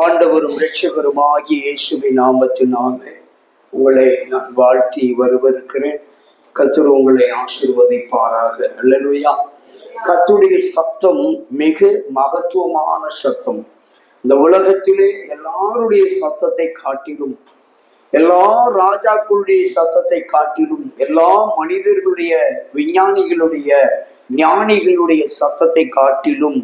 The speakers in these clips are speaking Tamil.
ஆண்டவரும் இரட்சகருமாகிய இயேசுவின் நாமத்தினாலே உங்களை நான் வாழ்த்தி வரவேற்கிறேன். கர்த்தர் உங்களை ஆசீர்வதிப்பாராக. அல்லேலூயா. கர்த்தருடைய சத்தம் மிக மகத்துவமான சத்தம். இந்த உலகத்திலே எல்லாருடைய சத்தத்தை காட்டிலும், எல்லா ராஜாக்களுடைய சத்தத்தை காட்டிலும், எல்லா மனிதர்களுடைய, விஞ்ஞானிகளுடைய, ஞானிகளுடைய சத்தத்தை காட்டிலும்,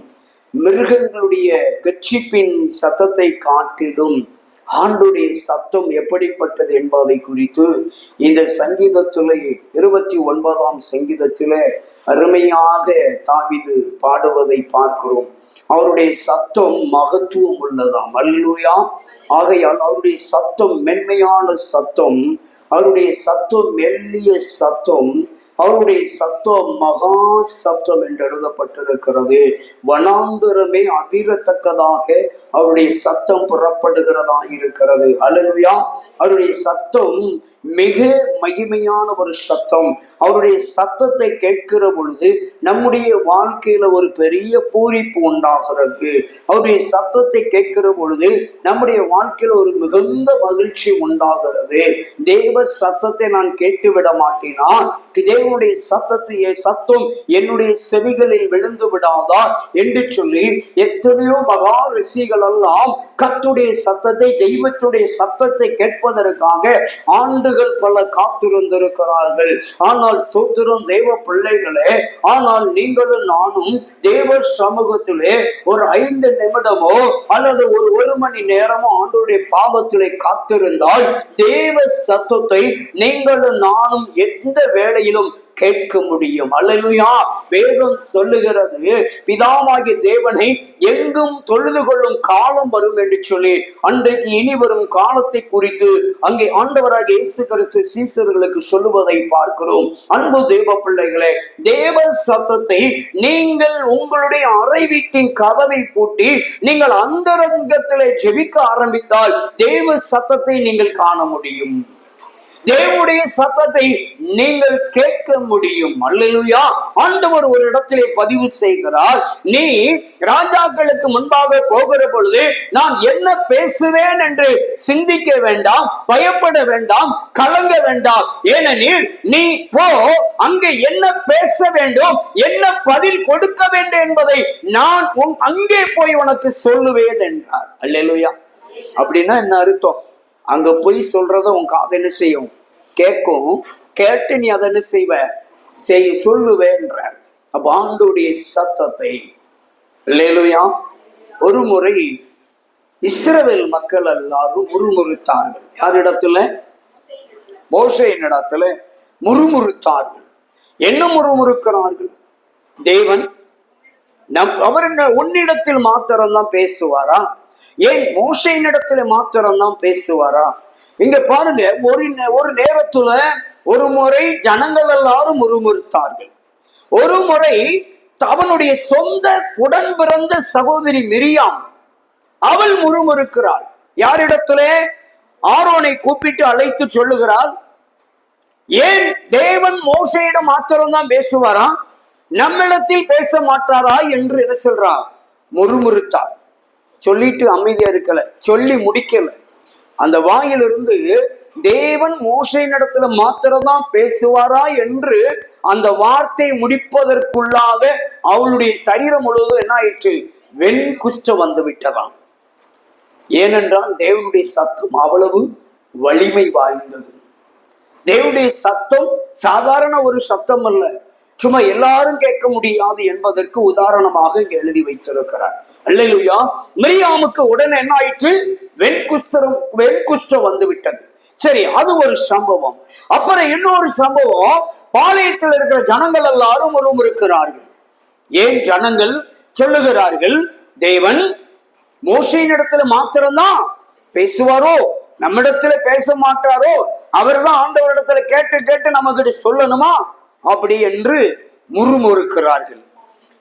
மிருகங்களுடைய கட்சிப்பின் சத்தத்தை காட்டிலும் ஆண்டுடைய சத்தம் எப்படிப்பட்டது என்பதை குறித்து இந்த சங்கீதத்திலே 29ஆம் சங்கீதத்திலே அருமையாக தாவீது பாடுவதை பார்க்கிறோம். அவருடைய சத்தம் மகத்துவம் உள்ளதாம். அல்லேலூயா. ஆகையால் அவருடைய சத்தம் மென்மையான சத்தம், அவருடைய சத்தம் மெல்லிய சத்தம், அவருடைய சத்தம் மகா சத்தம் என்று எழுதப்பட்டிருக்கிறது. வனாந்தரமே அதிரத்தக்கதாக அவருடைய சத்தம் புறப்படுகிறதா இருக்கிறது. அல்லேலூயா. அவருடைய சத்தம் மிக மகிமையான ஒரு சத்தம். அவருடைய சத்தத்தை கேட்கிற பொழுது நம்முடைய வாழ்க்கையில ஒரு பெரிய பூரிப்பு உண்டாகிறது. அவருடைய சத்தத்தை கேட்கிற பொழுது நம்முடைய வாழ்க்கையில ஒரு மிகுந்த மகிழ்ச்சி உண்டாகிறது. தேவ சத்தத்தை நான் கேட்டுவிட மாட்டேனா? தேவனுடைய சத்தம் என்னுடைய செவிகளில் விழுந்து விடாதா என்று சொல்லி எத்தனையோ மகா ரிஷிகள் எல்லாம் கர்த்தருடைய சத்தத்தை, தெய்வத்துடைய சத்தத்தை கேட்பதற்காக ஆண்டுகள் பல காத்திருந்திருக்கிறார்கள். ஆனால் ஸ்தோத்திரம் தேவ பிள்ளைகளே, ஆனால் நீங்களும் நானும் தேவ சமூகத்திலே ஒரு 5 நிமிடமோ அல்லது ஒரு மணி நேரமோ ஆண்டவருடைய பாவத்திலே காத்திருந்தால் தேவ சத்தத்தை நீங்களும் நானும் எந்த வேளையிலும் கேட்க முடியும். அல்லேலூயா. வேதம் சொல்லுகிறது, பிதாவாகிய தேவனை எங்கும் தொழுது கொள்ளும் காலம் வரும் என்று சொல்லி அன்றைக்கு இனி வரும் காலத்தை குறித்து அங்கே ஆண்டவராகிய இயேசு கிறிஸ்து சீசர்களுக்கு சொல்லுவதை பார்க்கிறோம். அன்பு தேவ பிள்ளைகளே, தேவ சத்தத்தை நீங்கள் உங்களுடைய அறை வீட்டின் கதவை பூட்டி நீங்கள் அந்தரங்கத்திலே ஜெபிக்க ஆரம்பித்தால் தேவ சத்தத்தை நீங்கள் காண முடியும். தேவனுடைய சத்தத்தை நீங்கள் கேட்க முடியும். அல்லேலூயா. ஆண்டவர் ஒரு இடத்திலே பதிவு செய்கிறார், நீ ராஜாக்களுக்கு முன்பாக போகிற பொழுது நான் என்ன பேசுவேன் என்று சிந்திக்க வேண்டாம், பயப்பட வேண்டாம், கலங்க வேண்டாம். ஏனெனில் நீ போ, அங்கே என்ன பேச வேண்டும், என்ன பதில் கொடுக்க வேண்டும் என்பதை நான் அங்கே போய் உனக்கு சொல்லுவேன் என்றார். அல்லேலூயா. அப்படின்னா என்ன அர்த்தம்? அங்க போய் சொல்றத உன் காது என்ன செய்யும்? கேட்கும். கேட்டு நீ அதை என்ன சொல்லுவேன்றார். அப்ப ஆண்டவருடைய சத்தத்தை, அல்லேலூயா. ஒரு முறை இஸ்ரவேல் மக்கள் எல்லாரும் முறுமுறுத்தார்கள். யாரிடத்துல? மோசேயின் இடத்துல முறுமுறுத்தார்கள். என்ன முறுமுறுக்கிறார்கள்? தேவன் அவர் உன்னிடத்தில் மாத்திரம்தான் பேசுவாரா? ஏன் மோசேயின் இடத்துல மாத்திரம்தான் பேசுவாரா? இங்க பாருங்க, ஒரு நேரத்துல ஒரு முறை ஜனங்கள் எல்லாரும் முறுமுறுத்தார்கள். ஒரு முறை அவனுடைய சொந்த உடன் பிறந்த சகோதரி மிரியாம் அவள் முறுமுறுக்கிறாள். யாரிடத்துல? ஆரோனை கூப்பிட்டு அழைத்து சொல்லுகிறாள், ஏன் தேவன் மோசேயிடம் மாத்திரம்தான் பேசுவாரா, நம்மிடத்தில் பேச மாட்டாரா என்று என்ன சொல்றா? முறுமுறுத்தாள். சொல்லிட்டு அமைதியா இருக்கல, சொல்லி முடிக்கல. அந்த வாயிலிருந்து தேவன் மோசேயினிடத்துல மாத்திரம்தான் பேசுவாரா என்று அந்த வார்த்தை முடிப்பதற்குள்ளாக அவளுடைய சரீரம் முழுவதும் என்ன ஆயிற்று? வெண்குஷ்டம் வந்து விட்டதாம். ஏனென்றால் தேவனுடைய சத்தம் அவ்வளவு வலிமை வாய்ந்தது. தேவனுடைய சத்தம் சாதாரண ஒரு சத்தம் அல்ல, சும்மா எல்லாரும் கேட்க முடியாது என்பதற்கு உதாரணமாக இங்க எழுதி வைத்திருக்கிறார். அல்லேலூயா. மிரியாமுக்கு உடனே என்ன ஆயிற்று? வெண்குஷ்டம் வந்து விட்டது. சரி, அது ஒரு சம்பவம். அப்புறம் இன்னொரு சம்பவம், பாளையத்தில் இருக்கிற ஜனங்கள் எல்லாரும் முறுமுறுக்கிறார்கள். ஏன் ஜனங்கள் சொல்லுகிறார்கள், தேவன் மோசேயின் இடத்துல மாத்திரம்தான் பேசுவாரோ, நம்மிடத்துல பேச மாட்டாரோ, அவர் தான் ஆண்டவரிடத்துல கேட்டு கேட்டு நமக்கு சொல்லணுமா அப்படி என்று முறுமுறுக்கிறார்கள்.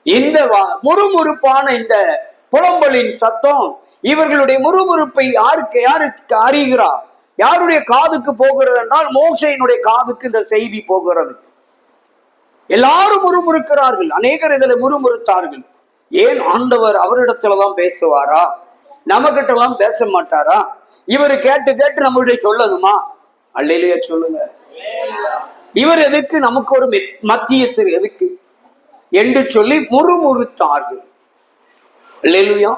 இந்த முறுமுறுப்பான இந்த புலம்பலின் சத்தம், இவர்களுடைய முறுமுறுப்பை யாருக்கு அறிகிறார்? யாருடைய காதுக்கு போகிறது என்றால் மோசேயினுடைய காதுக்கு இந்த செய்தி போகிறது. எல்லாரும் முறுமுறுக்கிறார்கள். அநேகர் இதில் முறுமுறுத்தார்கள். ஏன் ஆண்டவர் அவரிடத்துலதான் பேசுவாரா? நம்ம கிட்ட எல்லாம் பேச மாட்டாரா? இவரு கேட்டு கேட்டு நம்மளுடைய சொல்லணுமா? அல்லேலூயா சொல்லுங்க. இவர் எதுக்கு நமக்கு ஒரு மத்தியஸ்தர் எதுக்கு என்று சொல்லி முறுமுறுத்தார்கள். அல்லேலூயா.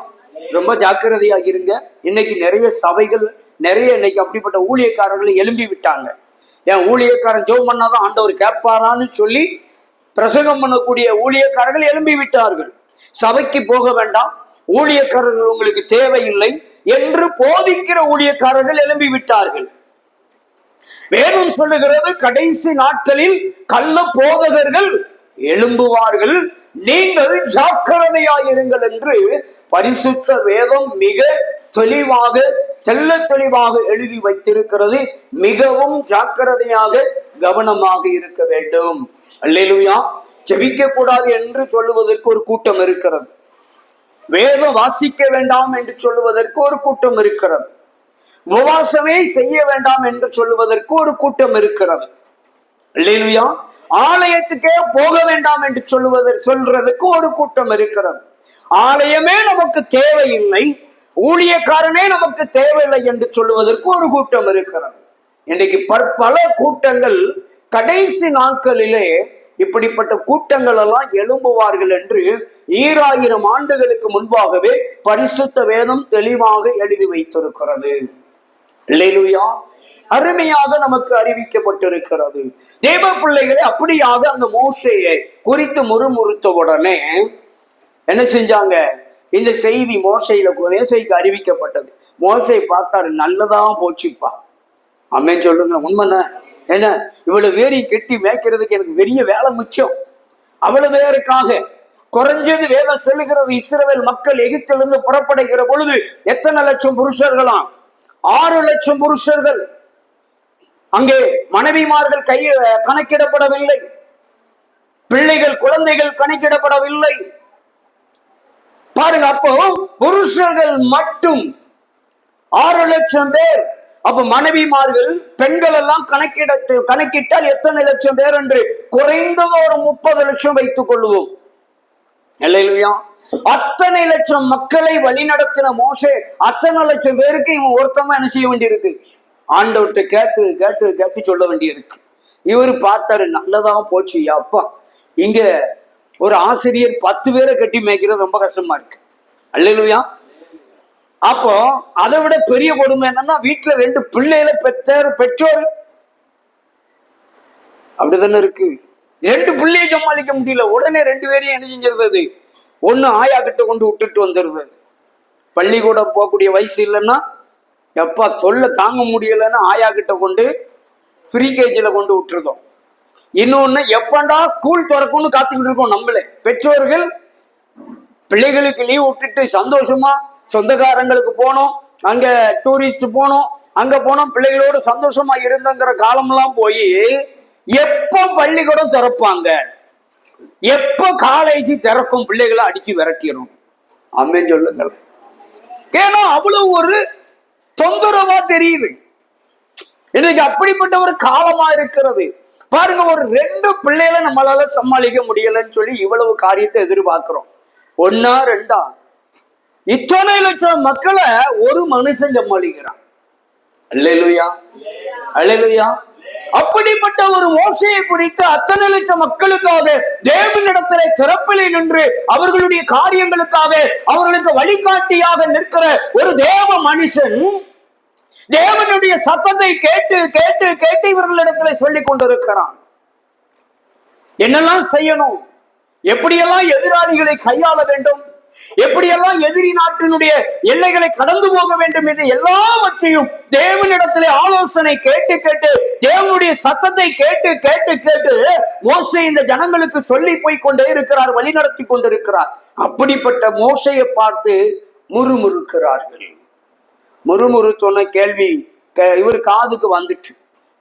ரொம்ப ஜாக்கிரதையா இருங்க. இன்னைக்கு நிறைய சபைகள் இன்னைக்கு அப்படிப்பட்ட ஊழியக்காரர்களை எழும்பி விட்டாங்க. என் ஊழியக்காரன் ஜெபம் பண்ணாதான் ஆண்டவர் கேட்பாரான்னு சொல்லி பிரசங்கம் பண்ணக்கூடிய ஊழியக்காரர்கள் எழும்பி விட்டார்கள். சபைக்கு போக வேண்டாம், ஊழியக்காரர்கள் உங்களுக்கு தேவையில்லை என்று போதிக்கிற ஊழியக்காரர்கள் எழும்பி விட்டார்கள். வேதம் சொல்லுகிறது, கடைசி நாட்களில் கள்ள போதகர்கள் எழும்புவார்கள், நீங்கள் ஜாக்கிரதையாயிருங்கள் என்று பரிசுத்த வேதம் மிக தெளிவாக தெளிவாக எழுதி வைத்திருக்கிறது. மிகவும் ஜாக்கிரதையாக கவனமாக இருக்க வேண்டும். அல்லேலூயா. ஜெபிக்க கூடாது என்று சொல்லுவதற்கு ஒரு கூட்டம் இருக்கிறது. வேதம் வாசிக்க வேண்டாம் என்று சொல்லுவதற்கு ஒரு கூட்டம் இருக்கிறது. உபவாசமே செய்ய வேண்டாம் என்று சொல்லுவதற்கு ஒரு கூட்டம் இருக்கிறது. அல்லேலூயா. ஆலயத்துக்கே போக வேண்டாம் என்று சொல்றதுக்கு ஒரு கூட்டம் இருக்கிறது. ஆலயமே நமக்கு தேவையில்லை, ஊழியக்காரனே நமக்கு தேவையில்லை என்று சொல்லுவதற்கு ஒரு கூட்டம் இருக்கிறது. இன்னைக்கு பல கூட்டங்கள் கடைசி நாட்களிலே இப்படிப்பட்ட கூட்டங்கள் எல்லாம் எழும்புவார்கள் என்று 2000 ஆண்டுகளுக்கு முன்பாகவே பரிசுத்த வேதம் தெளிவாக எழுதி வைத்திருக்கிறது. அல்லேலூயா. அருமையாக நமக்கு அறிவிக்கப்பட்டிருக்கிறது. தேவ பிள்ளைகளை அப்படியாக அந்த மோசேயை குறித்து முறுமுறுத்த உடனே என்ன செஞ்சாங்க? இந்த செய்தி மோசைக்கு அறிவிக்கப்பட்டது. மோசை பார்த்தாரு, நல்லதான் போச்சுப்பா. அம்மேன்னு சொல்லுங்க. உண்மைதான். என்ன, இவ்வளவு வேரி கெட்டி மேய்க்கிறதுக்கு எனக்கு பெரிய வேலை மிச்சம். அவ்வளவு பேருக்காக குறைஞ்சது வேதம் சொல்லுகிறது, இஸ்ரவேல் மக்கள் எகிப்திலிருந்து புறப்படுகிற பொழுது எத்தனை லட்சம் புருஷர்களாம்? 6 லட்சம் புருஷர்கள். அங்கே மனைவிமார்கள் கணக்கிடப்படவில்லை, பிள்ளைகள் குழந்தைகள் கணக்கிடப்படவில்லை. பாருங்க, அப்போ புருஷர்கள் மட்டும் 6 லட்சம் பேர். அப்ப மனைவிமார்கள் பெண்கள் எல்லாம் கணக்கிட்டால் எத்தனை லட்சம் பேர் என்று குறைந்தது ஒரு 30 லட்சம் வைத்துக் கொள்வோம். இல்லையா? அத்தனை லட்சம் மக்களை வழிநடத்தின மோசே அத்தனை லட்சம் பேருக்கு இவன் ஒருத்தமா என்ன செய்ய வேண்டியிருக்கு? ஆண்டவர்கிட்ட கேட்டு கேட்டு கேட்டு சொல்ல வேண்டியிருக்கு. இவரு பார்த்தாரு, நல்லதான் போச்சு அப்பா. இங்க ஒரு ஆசிரியர் 10 பேரை கட்டி மேய்க்கிறது ரொம்ப கஷ்டமா இருக்கு. அல்லேலூயா. அப்போ அதை விட பெரிய கொடுமை என்னன்னா, வீட்டுல 2 பிள்ளைகளை பெற்றோர் அப்படித்தானே இருக்கு. 2 பிள்ளையை சமாளிக்க முடியல. உடனே 2 பேரையும் என்ன செஞ்சிருந்தது? ஒண்ணு ஆயா கிட்ட கொண்டு விட்டுட்டு வந்துருது. பள்ளிக்கூடம் போகக்கூடிய வயசு இல்லைன்னா, எப்பா தொல்லை தாங்க முடியலன்னா ஆயா கிட்ட கொண்டு ப்ரீ கேஜில கொண்டு விட்டுருதோம். இன்னொன்னு, எப்பண்டா ஸ்கூல் திறக்கும்னு காத்துக்கிட்டு இருக்கோம். நம்மளே பெற்றோர்கள் பிள்ளைகளுக்கு லீவ் விட்டுட்டு சந்தோஷமா சொந்தக்காரங்களுக்கு போனோம், அங்க டூரிஸ்ட் போனோம், அங்க போனோம், பிள்ளைகளோடு சந்தோஷமா இருந்தங்கிற காலம்லாம் போய் எப்ப பள்ளிக்கூடம் திறப்பாங்க, எப்ப காலேஜ் திறக்கும், பிள்ளைகளை அடிச்சு விரட்டிடணும். அம்மேன்னு சொல்லுங்கள். ஏன்னா அவ்வளவு ஒரு தொந்தரவா தெரியுது. இன்னைக்கு அப்படிப்பட்ட ஒரு காலமா இருக்கிறது. பாருங்க, ஒரு 2 பிள்ளைகளை நம்மளால சமாளிக்க முடியலன்னு சொல்லி இவ்வளவு காரியத்தை எதிர்பார்க்கிறோம். 1 2 இத்தனை லட்சம் மக்களை ஒரு மனுஷன் சமாளிக்கிறான். அல்லேலூயா, அல்லேலூயா. அப்படிப்பட்ட ஒரு மோசையை குறித்து அத்தனை லட்சம் மக்களுக்காக தேவனிடத்திலே திறப்பிலே நின்று அவர்களுடைய காரியங்களுக்காக அவர்களுக்கு வழிகாட்டியாக நிற்கிற ஒரு தேவ மனுஷன் தேவனுடைய சத்தத்தை கேட்டு கேட்டு கேட்டு இவர்களிடத்துல சொல்லிக் கொண்டிருக்கிறான். என்னெல்லாம் செய்யணும், எப்படியெல்லாம் எதிராளிகளை கையாள வேண்டும், எப்படியெல்லாம் எதிரி நாட்டினுடைய எல்லைகளை கடந்து போக வேண்டும் என்று எல்லாவற்றையும் தேவனிடத்திலே ஆலோசனை கேட்டு கேட்டு தேவனுடைய சத்தத்தை கேட்டு கேட்டு கேட்டு மோசே இந்த ஜனங்களுக்கு சொல்லி போய் கொண்டே இருக்கிறார், வழி நடத்தி கொண்டிருக்கிறார். அப்படிப்பட்ட மோசையை பார்த்து முறுமுறுக்கிறார்கள். முறுமுறுத்தோன்ன கேள்வி இவர் காதுக்கு வந்துட்டு,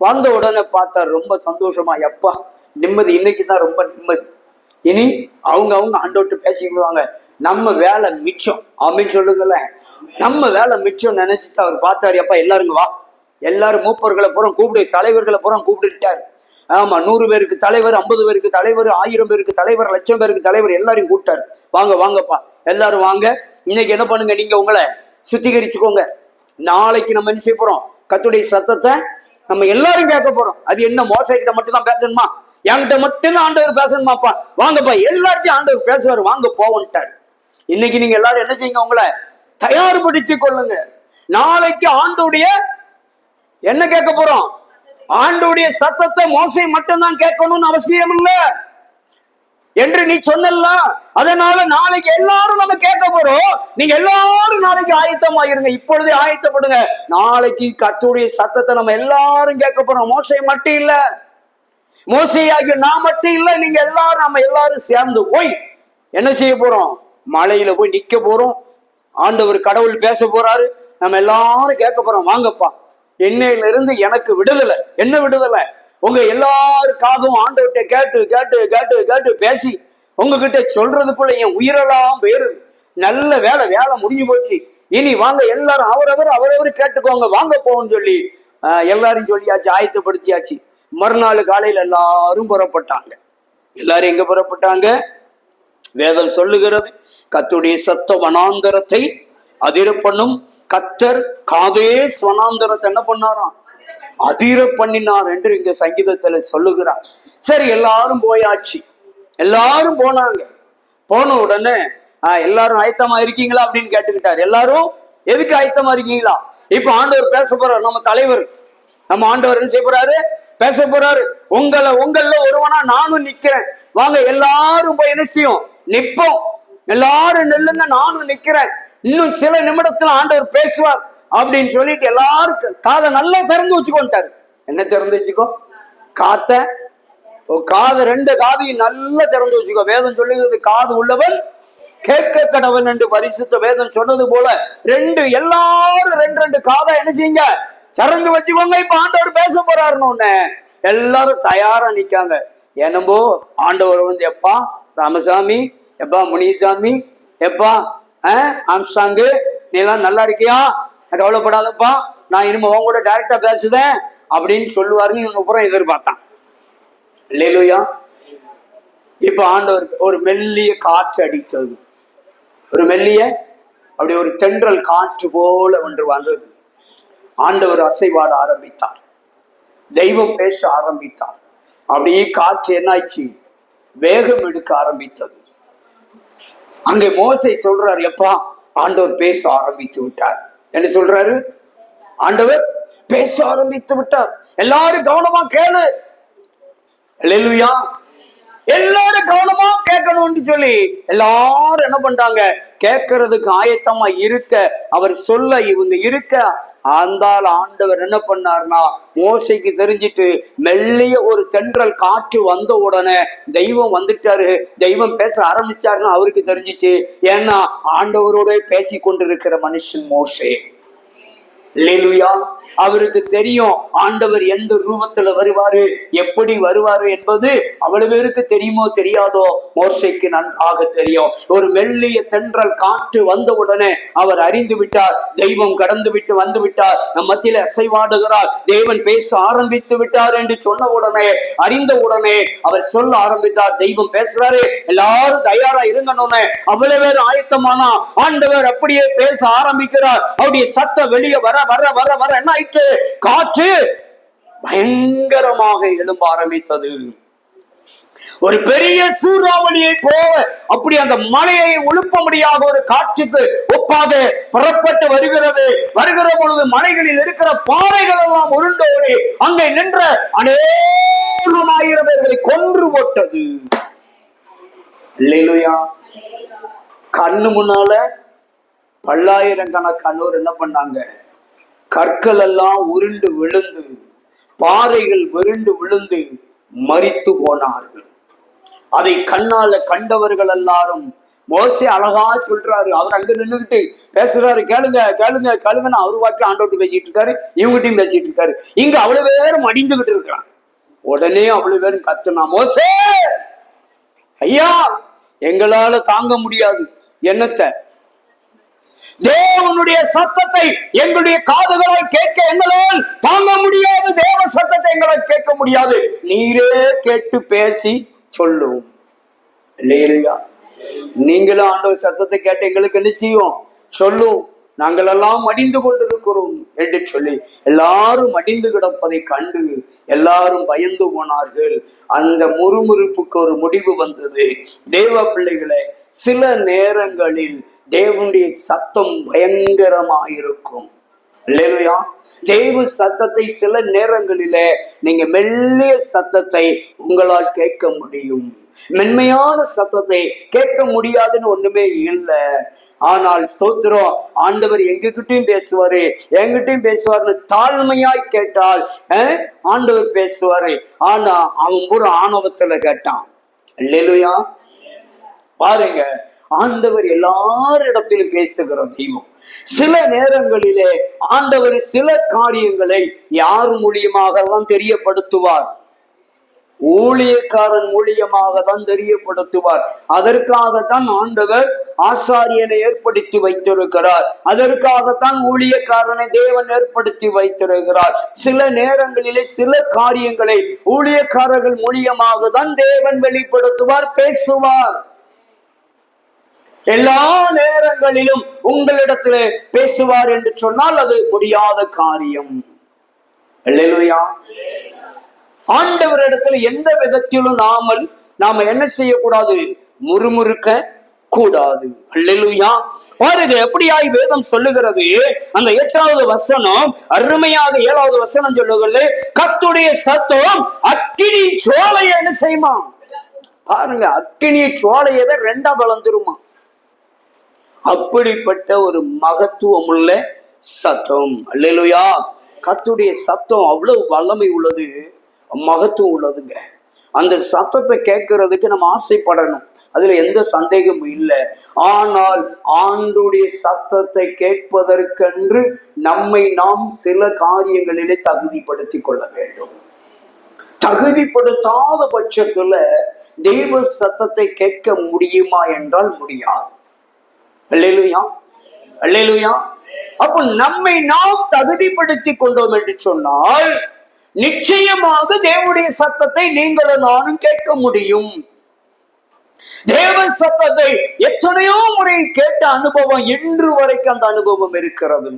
வந்த உடனே பார்த்தார், ரொம்ப சந்தோஷமா, எப்பா நிம்மதி, இன்னைக்கு தான் ரொம்ப நிம்மதி. இனி அவங்க ஆண்டோட்டு பேசிக்குவாங்க, நம்ம வேலை மிச்சம் அப்படின்னு சொல்லுங்கல்ல. நம்ம வேலை மிச்சம் நினைச்சிட்டு அவர் பார்த்தாரு, அப்பா எல்லாருங்க வா, எல்லாரும் மூப்பர்களை பூரா கூப்பிடு, தலைவர்களை பூரா கூப்பிட்டுட்டாரு. ஆமா, 100 பேருக்கு தலைவர், 50 பேருக்கு தலைவர், 1000 பேருக்கு தலைவர், 1,00,000 பேருக்கு தலைவர், எல்லாரையும் கூப்பிட்டாரு. வாங்க வாங்கப்பா, எல்லாரும் வாங்க. இன்னைக்கு என்ன பண்ணுங்க, நீங்க உங்களை சுத்திகரிச்சுக்கோங்க. நாளைக்கு நம்ம என்ன செய்ய போறோம்? கர்த்தருடைய சத்தத்தை நம்ம எல்லாரும் கேட்க போறோம். அது என்ன மோசே கிட்ட மட்டும் தான் பேசணுமா? என்கிட்ட மட்டும்தான் ஆண்டவர் பேசணுமாப்பா? வாங்கப்பா, எல்லார்ட்டையும் ஆண்டவர் பேசுவார், வாங்க போவன்ட்டார். இன்னைக்கு நீங்க எல்லாரும் என்ன செய்யுங்க? உங்களை தயார்படுத்திக் கொள்ளுங்க. நாளைக்கு ஆண்டோடைய என்ன கேட்க போறோம்? ஆண்டோடைய சத்தத்தை மோசே மட்டும்தான் கேட்கணும்னு அவசியம் இல்லை என்று நீ சொன்னல. அதனால நாளைக்கு எல்லாரும் நம்ம கேட்க போறோம். நீங்க எல்லாரும் நாளைக்கு ஆயத்தமாயிருங்க, இப்பொழுதே ஆயத்தப்படுங்க. நாளைக்கு கர்த்தருடைய சத்தத்தை நம்ம எல்லாரும் கேட்க போறோம். மோசே மட்டும் இல்ல, மோசேயாகிய நான் மட்டும் இல்ல, நீங்க எல்லாரும் நம்ம எல்லாரும் சேர்ந்து போய் என்ன செய்ய போறோம்? மலையில போய் நிக்க போறோம். ஆண்டவர் கடவுள் பேச போறாரு, நம்ம எல்லாரும் கேட்க போறோம். வாங்கப்பா, என்னையில இருந்து எனக்கு விடுதலை. என்ன விடுதலை? உங்க எல்லாருக்காகவும் ஆண்டவர்கிட்ட கேட்டு கேட்டு கேட்டு கேட்டு பேசி உங்ககிட்ட சொல்றதுக்குள்ள என் உயிரெல்லாம் போயிருது. நல்ல வேலை முடிஞ்சு போச்சு. இனி வாங்க எல்லாரும் அவரவர் கேட்டுக்கோங்க, வாங்க போன்னு சொல்லி எல்லாரும் சொல்லியாச்சு, ஆயத்தப்படுத்தியாச்சு. மறுநாள் காலையில் எல்லாரும் புறப்பட்டாங்க. எல்லாரும் எங்க புறப்பட்டாங்க? வேதம் சொல்லுகிறது, கர்த்தருடைய சத்த வனாந்தரத்தை அதிர பண்ணும். கர்த்தர் காதேஸ் வனாந்தரத்தை என்ன பண்ணாராம்? அதிர பண்ணினார் என்று இங்க சங்கீதத்துல சொல்லுகிறார். சரி, எல்லாரும் போயாச்சு. எல்லாரும் போனாங்க. போன உடனே எல்லாரும் ஆயத்தமா இருக்கீங்களா அப்படின்னு கேட்டுக்கிட்டார். எல்லாரும் எதுக்கு ஆயத்தமா இருக்கீங்களா? இப்ப ஆண்டவர் பேச போறாரு. நம்ம தலைவர், நம்ம ஆண்டவர் என்ன செய்ய போறாரு? பேச போறாரு. உங்கள ஒருவனா நானும் நிக்கிறேன், வாங்க எல்லாரும் போய் என்ன செய்யும்? நிப்போம். எல்லாரும் நெல்லுங்க, நானும் நிக்கிறேன். இன்னும் சில நிமிடத்துல ஆண்டவர் பேசுவார் அப்படின்னு சொல்லிட்டு எல்லாருக்கும் காதை நல்லா திறந்து வச்சுக்கோட்டாரு. என்ன திறந்து வச்சுக்கோ? காதை ரெண்டு காதையும் நல்லா திறந்து வச்சுக்கோ. வேதம் சொல்லுகிறது, காது உள்ளவன் கேட்க கடவன் என்று பரிசுத்த வேதம் சொன்னது போல எல்லாரும் ரெண்டு காதை என்ன செய்யுங்க? திறந்து வச்சுக்கோங்க. இப்ப ஆண்டவர் பேச போறாருன்னு எல்லாரும் தயாரா நிக்காங்க. என்னம்போ ஆண்டவர் எப்பா ராமசாமி, எப்பா முனிசாமி, எப்பா ஆம்சாங்கு, நீ எல்லாம் நல்லா இருக்கியா? கவலைப்படாதப்பா, நான் இனிமே உன் கூட டைரக்டா பேசுதேன் அப்படின்னு சொல்லுவாருன்னு இவங்க புறம் எதிர்பார்த்தான். இல்லையா? இப்ப ஆண்டவர் ஒரு மெல்லிய காற்று அடித்தது. ஒரு மெல்லிய அப்படி ஒரு தென்றல் காற்று போல ஒன்று வந்தது. ஆண்டவர் அசைவாட ஆரம்பித்தார். தெய்வம் பேச ஆரம்பித்தார். அப்படியே காற்று என்னாச்சு? வேகம் எடுக்க ஆரம்பித்தது. அங்கே மோசே சொல்றாரு, எப்பா ஆண்டவர் பேச ஆரம்பித்து விட்டார். என்ன சொல்றாரு? ஆண்டவர் பேச ஆரம்பித்து விட்டார். எல்லாரும் கவனமா கேளு. அல்லேலூயா. எல்லாரும் கவனமா கேட்கணும்னு சொல்லி எல்லாரும் என்ன பண்றாங்க? கேட்கறதுக்கு ஆயத்தமா இருக்க, அவர் சொல்ல இவங்க இருக்க, அந்த ஆண்டவர் என்ன பண்ணார்னா, மோசைக்கு தெரிஞ்சிட்டு மெல்லிய ஒரு தென்றல் காற்று வந்த உடனே தெய்வம் வந்துட்டாரு, தெய்வம் பேச ஆரம்பிச்சாருன்னு அவருக்கு தெரிஞ்சிச்சு. ஏன்னா ஆண்டவரோட பேசி கொண்டிருக்கிற மனுஷன் மோசே. அல்லேலூயா. அவருக்கு தெரியும் ஆண்டவர் எந்த ரூபத்துல வருவாரு, எப்படி வருவாரு என்பது அவ்வளவு பேருக்கு தெரியுமோ தெரியாதோ, மோசேக்கு நன்றாக தெரியும். ஒரு மெல்லிய தென்றல் காற்று வந்த உடனே அவர் அறிந்து விட்டார், தெய்வம் கடந்து விட்டு வந்து விட்டார், நம் மத்தியில அசைவாடுகிறார், தேவன் பேச ஆரம்பித்து விட்டார் என்று சொன்ன உடனே, அறிந்த உடனே அவர் சொல்ல ஆரம்பித்தார். தெய்வம் பேசுறாரு, எல்லாரும் தயாரா இருங்கன்னு அவ்வளவு பேர் ஆயத்தமானா ஆண்டவர் அப்படியே பேச ஆரம்பிக்கிறார். அவருடைய சத்தம் வெளியே வர வர வர வர என்ன ஆயிற்று? காற்று பயங்கரமாக எழும்ப ஆரம்பித்தது. ஒரு பெரிய சூறாவளியை போல அப்படி அந்த மலையை ஒழுப்ப முடியாத ஒரு காற்றுக்கு ஒப்பாக புறப்பட்டு வருகிறது. வருகிற பொழுது மலைகளில் இருக்கிற பாறைகள் எல்லாம் உருண்டோடி அங்கே நின்ற அநேகமாயிரம் பேர்களை கொன்று போட்டது. அல்லேலூயா. கண்ணு முன்னால பல்லாயிரக்கணக்கானோர் என்ன பண்ணாங்க? கற்கள் எல்லாம் உருண்டு விழுந்து, பாறைகள் விருண்டு விழுந்து மரித்து போனார்கள். அதை கண்ணால கண்டவர்கள் எல்லாரும், மோசே அழகா சொல்றாரு, அவர் அங்க நின்றுகிட்டு பேசுறாரு, கேளுங்க கேளுங்க கேளுங்கன்னு அவரு வாட்டில் ஆண்டோட்டு பேசிட்டு இருக்காரு, இவங்கிட்டையும் பேசிட்டு இருக்காரு. இங்க அவ்வளவு பேரும் அடிந்துகிட்டு இருக்கிறான். உடனே அவ்வளவு பேரும் கத்துனா, மோசே ஐயா எங்களால தாங்க முடியாது. என்னத்தை? தேவனுடைய சத்தத்தை எங்களுடைய காதுகளால் கேட்க எங்களால் தாங்க முடியாது. தேவ சத்தத்தை எங்களால் கேட்க முடியாது. நீரே கேட்டு பேசி சொல்லும். இல்லையா? நீங்களும் ஆண்டவர் சத்தத்தை கேட்டு எங்களுக்கு என்ன செய்யும்? சொல்லும். நாங்கள் எல்லாம் மடிந்து கொண்டிருக்கிறோம் என்று சொல்லி எல்லாரும் மடிந்து கிடப்பதை கண்டு எல்லாரும் பயந்து போனார்கள். அந்த முறுமுறுப்புக்கு ஒரு முடிவு வந்தது. தேவ பிள்ளைகளே, சில நேரங்களில் தேவனுடைய சத்தம் பயங்கரமாயிருக்கும். இல்லையா? தேவ சத்தத்தை சில நேரங்களிலே நீங்க மெல்லிய சத்தத்தை உங்களால் கேட்க முடியும், மென்மையான சத்தத்தை கேட்க முடியாதுன்னு ஒண்ணுமே இல்லை. ஆனால் ஸ்தோத்திரம், ஆண்டவர் எங்ககிட்டையும் பேசுவாரு, என்கிட்டையும் பேசுவார்னு தாழ்மையாய் கேட்டால் ஆண்டவர் பேசுவாரு. ஆனா அவன் ஒரு ஆணவத்துல கேட்டான். இல்லையா? பாருங்க, ஆண்டவர் எல்லாரிடத்திலும் பேசுகிற தெய்வம். சில நேரங்களிலே ஆண்டவர் சில காரியங்களை யார் மூலியமாக தான் தெரியப்படுத்துவார்? ஊழியக்காரன் மூலியமாக தான் தெரியப்படுத்துவார். அதற்காகத்தான் ஆண்டவர் ஆசாரியனை ஏற்படுத்தி வைத்திருக்கிறார். அதற்காகத்தான் ஊழியக்காரனை தேவன் ஏற்படுத்தி வைத்திருக்கிறார். சில நேரங்களிலே சில காரியங்களை ஊழியக்காரர்கள் மூலியமாக தான் தேவன் வெளிப்படுத்துவார், பேசுவார். எல்லா நேரங்களிலும் உங்களிடத்திலே பேசுவார் என்று சொன்னால் அது முடியாத காரியம். அல்லேலூயா. ஆண்டவரிடத்துல எந்த விதத்திலும் நாம என்ன செய்யக்கூடாது? முறுமுறுக்க கூடாது. அல்லேலூயா. பாருங்க, எப்படியாய் வேதம் சொல்லுகிறது. அந்த 8வது வசனம் அருமையாக 7வது வசனம் சொல்லுகிறது, கர்த்தருடைய சத்தம் அக்கினி ஜுவாலையை என்ன செய்யுமா? பாருங்க, அக்கினி ஜுவாலையவே 2ஆ வளர்ந்துருமா. அப்படிப்பட்ட ஒரு மகத்துவம் உள்ள சத்தம். அல்லேலூயா. கர்த்தருடைய சத்தம் அவ்வளவு வல்லமை உள்ளது, மகத்துவம் உள்ளதுங்க. அந்த சத்தத்தை கேட்கறதுக்கு நம்ம ஆசைப்படணும், அதுல எந்த சந்தேகமும் இல்லை. ஆனால் ஆண்டவருடைய சத்தத்தை கேட்பதற்கென்று நம்மை நாம் சில காரியங்களிலே தகுதிப்படுத்திக் கொள்ள வேண்டும். தகுதிப்படுத்தாத பட்சத்துல தெய்வ சத்தத்தை கேட்க முடியுமா என்றால் முடியாது. அல்லேலூயா, அல்லேலூயா. அப்போ நம்மை நாம் தகுதிப்படுத்திக் கொண்டோம் என்று சொன்னால் நிச்சயமாக தேவனுடைய சத்தத்தை நீங்களும் நானும் கேட்க முடியும். தேவ சத்தத்தை எத்தனையோ முறை கேட்ட அனுபவம் இன்று வரைக்கும் அந்த அனுபவம் இருக்கிறது.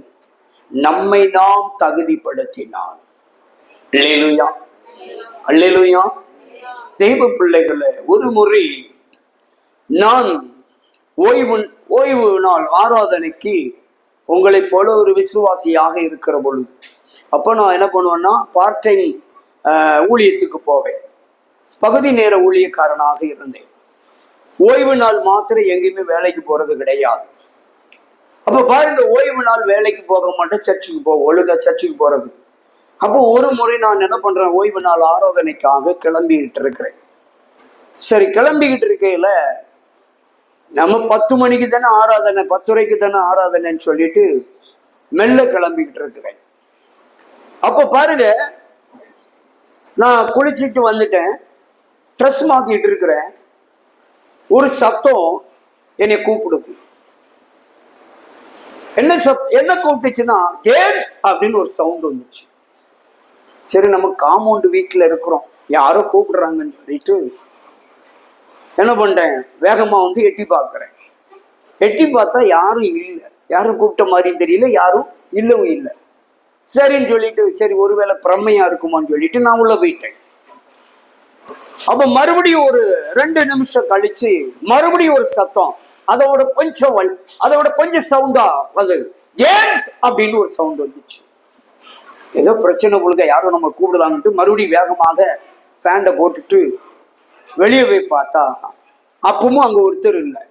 நம்மை நாம் தகுதிப்படுத்தினால். அல்லேலூயா, அல்லேலூயா. தெய்வ பிள்ளைகளே, ஒரு முறை நான் ஓய்வு நாள் ஆராதனைக்கு உங்களை போல ஒரு விசுவாசியாக இருக்கிற பொழுது, அப்போ நான் என்ன பண்ணுவேன்னா பார்ட் டைம் ஊழியத்துக்கு போவேன். பகுதி நேர ஊழியக்காரனாக இருந்தேன். ஓய்வு நாள் மாத்திரம் எங்கேயுமே வேலைக்கு போறது கிடையாது. அப்போ பாருங்க, ஓய்வு நாள் வேலைக்கு போக மாட்டேன், சர்ச்சுக்கு ஒழுங்கா சர்ச்சுக்கு போறது. அப்போ ஒரு முறை நான் என்ன பண்றேன், ஓய்வு நாள் ஆராதனைக்காக கிளம்பிக்கிட்டு இருக்கிறேன். சரி, கிளம்பிக்கிட்டு இருக்கையில நம்ம 10 மணிக்கு தானே ஆராதனை, 10:30 தானே ஆராதனைன்னு சொல்லிட்டு மெல்ல கிளம்பிக்கிட்டு இருக்கிறேன். அப்ப பாருங்க, நான் குளிச்சுட்டு வந்துட்டேன், ட்ரெஸ் மாத்திட்டு இருக்கிறேன். ஒரு சத்தம் என்னை கூப்பிடுது. என்ன கூப்பிட்டுச்சுன்னா ஜேம்ஸ் அப்படின்னு ஒரு சவுண்ட் வந்துச்சு. சரி, நம்ம காம்பவுண்ட் வீட்டில் இருக்கிறோம், யாரோ கூப்பிடுறாங்கன்னு சொல்லிட்டு என்ன பண்றேன், வேகமா வந்து எட்டி பார்க்கிறேன். எட்டி பார்த்தா யாரும் இல்லை, யாரும் கூப்பிட்ட மாதிரி தெரியல, யாரும் இல்லவும் இல்லை. சரின்னு சொல்லிட்டு, சரி ஒருவேளை பிரம்மையா இருக்குமான்னு சொல்லிட்டு நான் உள்ள போயிட்டேன். அப்ப மறுபடியும் ஒரு 2 நிமிஷம் கழிச்சு மறுபடியும் ஒரு சத்தம், அதோட கொஞ்சம் சவுண்டா வந்து ஜேம்ஸ் அப்படின்னு ஒரு சவுண்ட் வந்துச்சு. ஏதோ பிரச்சனை பொழுது யாரும் நம்ம கூப்பிடலான்ட்டு மறுபடியும் வேகமாக ஃபேண்டை போட்டுட்டு வெளியே போய் பார்த்தா அப்பவும் அங்க ஒருத்தர் இல்லை.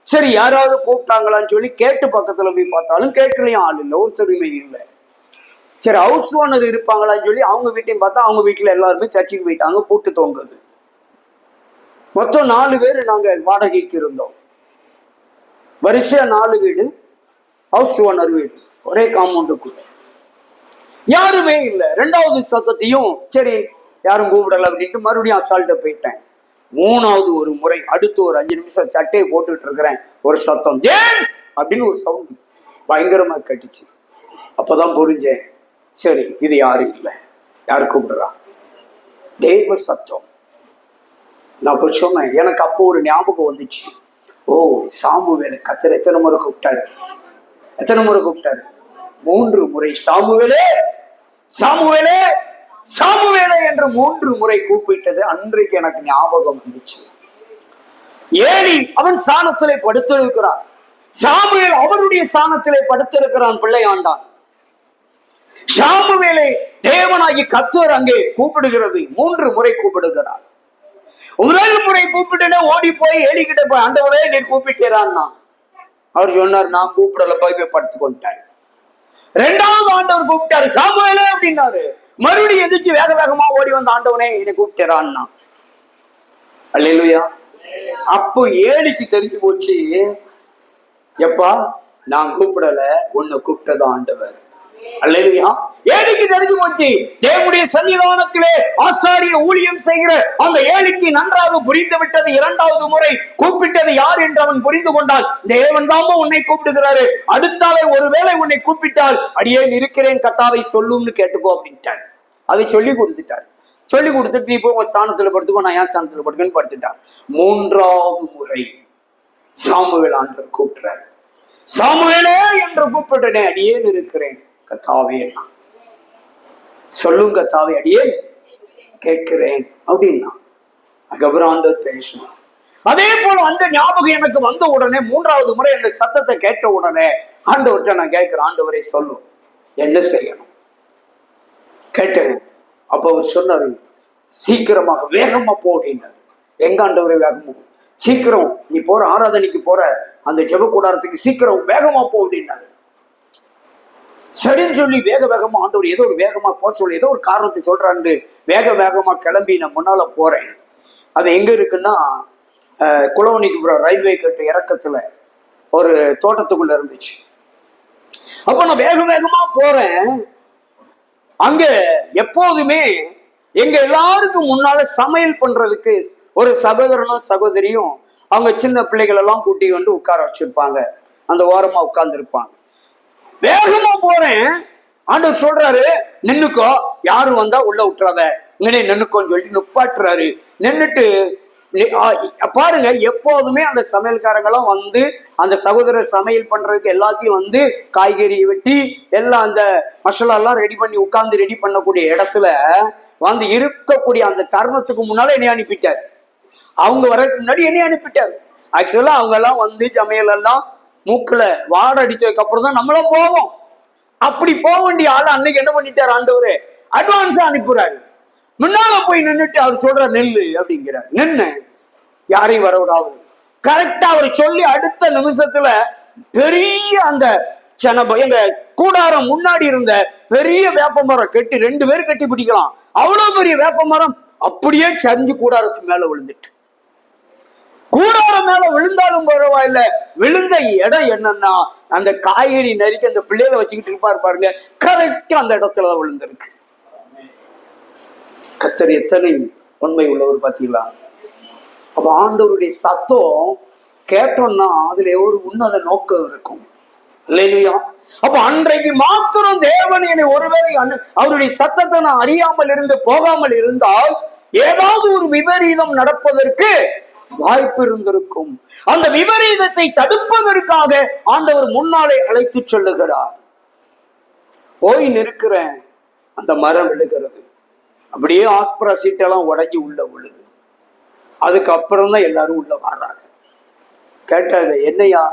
சரி, யாராவது கூப்பிட்டாங்களான்னு சொல்லி கேட்டு பக்கத்துல போய் பார்த்தாலும் கேட்கலையும் ஆள் இல்லை, ஒருத்தருமே இல்லை. சரி, ஹவுஸ் ஓனர் இருப்பாங்களான்னு சொல்லி அவங்க வீட்டையும் பார்த்தா அவங்க வீட்டுல எல்லாருமே சர்ச்சுக்கு போயிட்டாங்க, பூட்டு தொங்குது. மொத்தம் 4 பேர் நாங்க வாடகைக்கு இருந்தோம். வரிசையா 4 வீடு, ஹவுஸ் ஓனர் வீடு, ஒரே காம்பவுண்டுக்குள்ள யாருமே இல்லை. 2வது சத்தத்தையும் சரி யாரும் கூப்பிடல அப்படின்ட்டு மறுபடியும் அசால்ட்ட போயிட்டேன். 3வது ஒரு முறை அடுத்து ஒரு 5 நிமிஷம் சட்டையை போட்டுட்டு இருக்கிறேன், ஒரு சத்தம் ஜேம்ஸ் அப்படின்னு ஒரு சவுண்ட் பயங்கரமா கட்டுச்சு. அப்பதான் புரிஞ்சேன், சரி இது யாரும் இல்லை, யாரு கூப்பிடுறா, தெய்வ சத்தம். நான் அப்ப சொன்னேன், எனக்கு அப்போ ஒரு ஞாபகம் வந்துச்சு. ஓ, சாமுவேலை கர்த்தர் எத்தனை முறை கூப்பிட்டாரு, எத்தனை முறை கூப்பிட்டாரு? 3 முறை. சாமுவேலே சாமுவேலே சாமுவேலே என்று 3 முறை கூப்பிட்டது அன்றைக்கு எனக்கு ஞாபகம் வந்துச்சு. ஏலி அவன் ஸ்தானத்திலே படுத்திருக்கிறான், சாமுவேல் அவருடைய ஸ்தானத்திலே படுத்திருக்கிறான், பிள்ளை ஆண்டான். சாமுவேலை தேவனாகி கர்த்தர் அங்கே கூப்பிடுகிறது, 3 முறை கூப்பிடுகிறார். முதல் முறை கூப்பிட்டு ஓடி போய் ஏலி கிட்ட போய், ஆண்டவரே நீர் கூப்பிட்டேரான்னா. அவர் சொன்னார், நான் கூப்பிடல, போய் படுத்து கொண்டார். 2வது ஆண்டவர் கூப்பிட்டாரு, சாமுவேலே அப்படின்னாரு. மறுபடியும் எதிர்த்து வேக வேகமா ஓடி வந்த, ஆண்டவனே என்னை கூப்பிட்டேரான்னா. அல்லேலூயா. அப்போ ஏலிக்கு தெரிஞ்சு போச்சு, எப்பா நான் கூப்பிடல, உன்னை கூப்பிட்டது ஆண்டவர். அல்லேலூயா. ஏலிக்கு தெரிஞ்சு போச்சு, தேவனுடைய சன்னிதானத்திலே ஆசாரிய ஊழியம் செய்கிற அந்த ஏலிக்கு நன்றாக புரிந்து விட்டது. 2வது முறை கூப்பிட்டது யார் என்று அவன் புரிந்து கொண்டால், தேவன் தாமோ உன்னை கூப்பிடுகிறாரு, அடுத்தாலே ஒருவேளை உன்னை கூப்பிட்டால் அடியேன் இருக்கிறேன் கர்த்தாவை சொல்லும்னு கேட்டுக்கோ அப்படின்ட்டார். அதை சொல்லி கொடுத்துட்டார். சொல்லி கொடுத்துட்டு நீ போய் உங்க ஸ்தானத்துல படுத்துக்கோ, நான் என் ஸ்தானத்துல படுக்கன்னு படுத்துட்டார். 3வது முறை சாமுவேல் ஆண்டவர் கூப்பிடுறாரு, சாமுவேலே என்று கூப்பிட்டனே, அடியேன் இருக்கிறேன் கர்த்தாவே, சொல்லும் கர்த்தாவே, அடியேன் கேட்கிறேன் அப்படின்னா. அதுக்கப்புறம் ஆண்டவர் பேசணும். அதே போல அந்த ஞாபகம் எனக்கு வந்த உடனே 3வது முறை அந்த சத்தத்தை கேட்ட உடனே ஆண்டவர்கிட்ட நான் கேட்கிறேன், ஆண்டவரை சொல்லும் என்ன செய்யணும் கேட்டேன். அப்ப அவர் சொன்னாரு, சீக்கிரமாக வேகமா போடினார். எங்க ஆண்டவரை வேகமா, சீக்கிரம் நீ போற ஆராதனைக்கு போற அந்த ஜெப கூடாரத்துக்கு சீக்கிரம் வேகமா போ அப்படின்னாரு. சரின்னு சொல்லி வேக வேகமா ஆண்டவர் ஏதோ ஒரு வேகமா போக சொல்லி ஏதோ ஒரு காரணத்தை சொல்றான்னு வேக வேகமா கிளம்பி நான் முன்னால போறேன். அது எங்க இருக்குன்னா, குளவணிக்கு ரயில்வே கட்டு இறக்கத்துல ஒரு தோட்டத்துக்குள்ள இருந்துச்சு. அப்ப நான் வேக வேகமா போறேன். அங்க எப்போதுமே எங்க எல்லாருக்கும் முன்னால சமையல் பண்றதுக்கு ஒரு சகோதரனும் சகோதரியும் அவங்க சின்ன பிள்ளைகள் எல்லாம் கூட்டி வந்து உட்கார வச்சிருப்பாங்க, அந்த ஓரமா உட்கார்ந்து இருப்பாங்க. வேகமா போறேன், ஆண்டவர் சொல்றாரு நின்னுக்கோ, யாரும் வந்தா உள்ள விட்டுறாத, இங்கே நின்னுக்கோன்னு சொல்லிட்டு நிப்பாட்டுறாரு. நின்னுட்டு பாருங்க, எப்போதுமே அந்த சமையல்காரங்களும் வந்து அந்த சகோதரர் சமையல் பண்றதுக்கு எல்லாத்தையும் வந்து காய்கறி வெட்டி எல்லாம் அந்த மசாலா எல்லாம் ரெடி பண்ணி உட்கார்ந்து ரெடி பண்ணக்கூடிய இடத்துல வந்து இருக்கக்கூடிய அந்த தருணத்துக்கு முன்னால என்னை அனுப்பிட்டாரு. அவங்க வரதுக்கு முன்னாடி என்னை அனுப்பிட்டாரு. ஆக்சுவலா அவங்க எல்லாம் வந்து சமையல் எல்லாம் மூக்குல வாடை அடிச்சதுக்கு அப்புறம் தான் நம்மளும் போவோம். அப்படி போக வேண்டிய ஆள் அன்னைக்கு என்ன பண்ணிட்டாரு, ஆண்டவரே அட்வான்ஸா அனுப்புறாரு. முன்னால போய் நின்றுட்டு அவர் சொல்றாரு நெல்லு அப்படிங்கிறார். நின்று யாரையும் வரவிடாது. கரெக்டா அவர் சொல்லி அடுத்த நிமிஷத்துல பெரிய அந்த எங்க கூடாரம் முன்னாடி இருந்த பெரிய வேப்ப மரம் கட்டி 2 பேர் கட்டி பிடிக்கலாம், அவ்வளவு பெரிய வேப்ப மரம் அப்படியே சரிஞ்சு கூடாரத்துக்கு மேல விழுந்துட்டு. கூடாரம் மேல விழுந்தாலும் பரவாயில்ல, விழுந்த இடம் என்னன்னா அந்த காய்கறி நறுக்கி அந்த பிள்ளைகளை வச்சுக்கிட்டு இருப்பாரு பாருங்க, கரெக்டா அந்த இடத்துலதான் விழுந்திருக்கு. கர்த்தர் எத்தனை உண்மை உள்ளவர் பாத்தீங்களா. அப்ப ஆண்டவருடைய சத்தம் கேட்டோம்னா அதுல ஒரு உன்னத நோக்கம் இருக்கும். இல்லையா? அப்ப அன்றைக்கு மாத்திரம் தேவன் என்னை ஒருவேளை அவருடைய சத்தத்தை நான் அறியாமல் இருந்து போகாமல் இருந்தால் ஏதாவது ஒரு விபரீதம் நடப்பதற்கு வாய்ப்பு இருந்திருக்கும். அந்த விபரீதத்தை தடுப்பதற்காக ஆண்டவர் முன்னாலே அழைத்து சொல்லுகிறார். போய் நிற்கிறேன், அந்த மரம் விழுகிறது, அப்படியே ஆஸ்பரா சீட்டெல்லாம் உடஞ்சி உள்ள விழுது. அதுக்கப்புறம் தான் எல்லாரும் உள்ள வர்றாங்க. கேட்டாங்க, என்னையா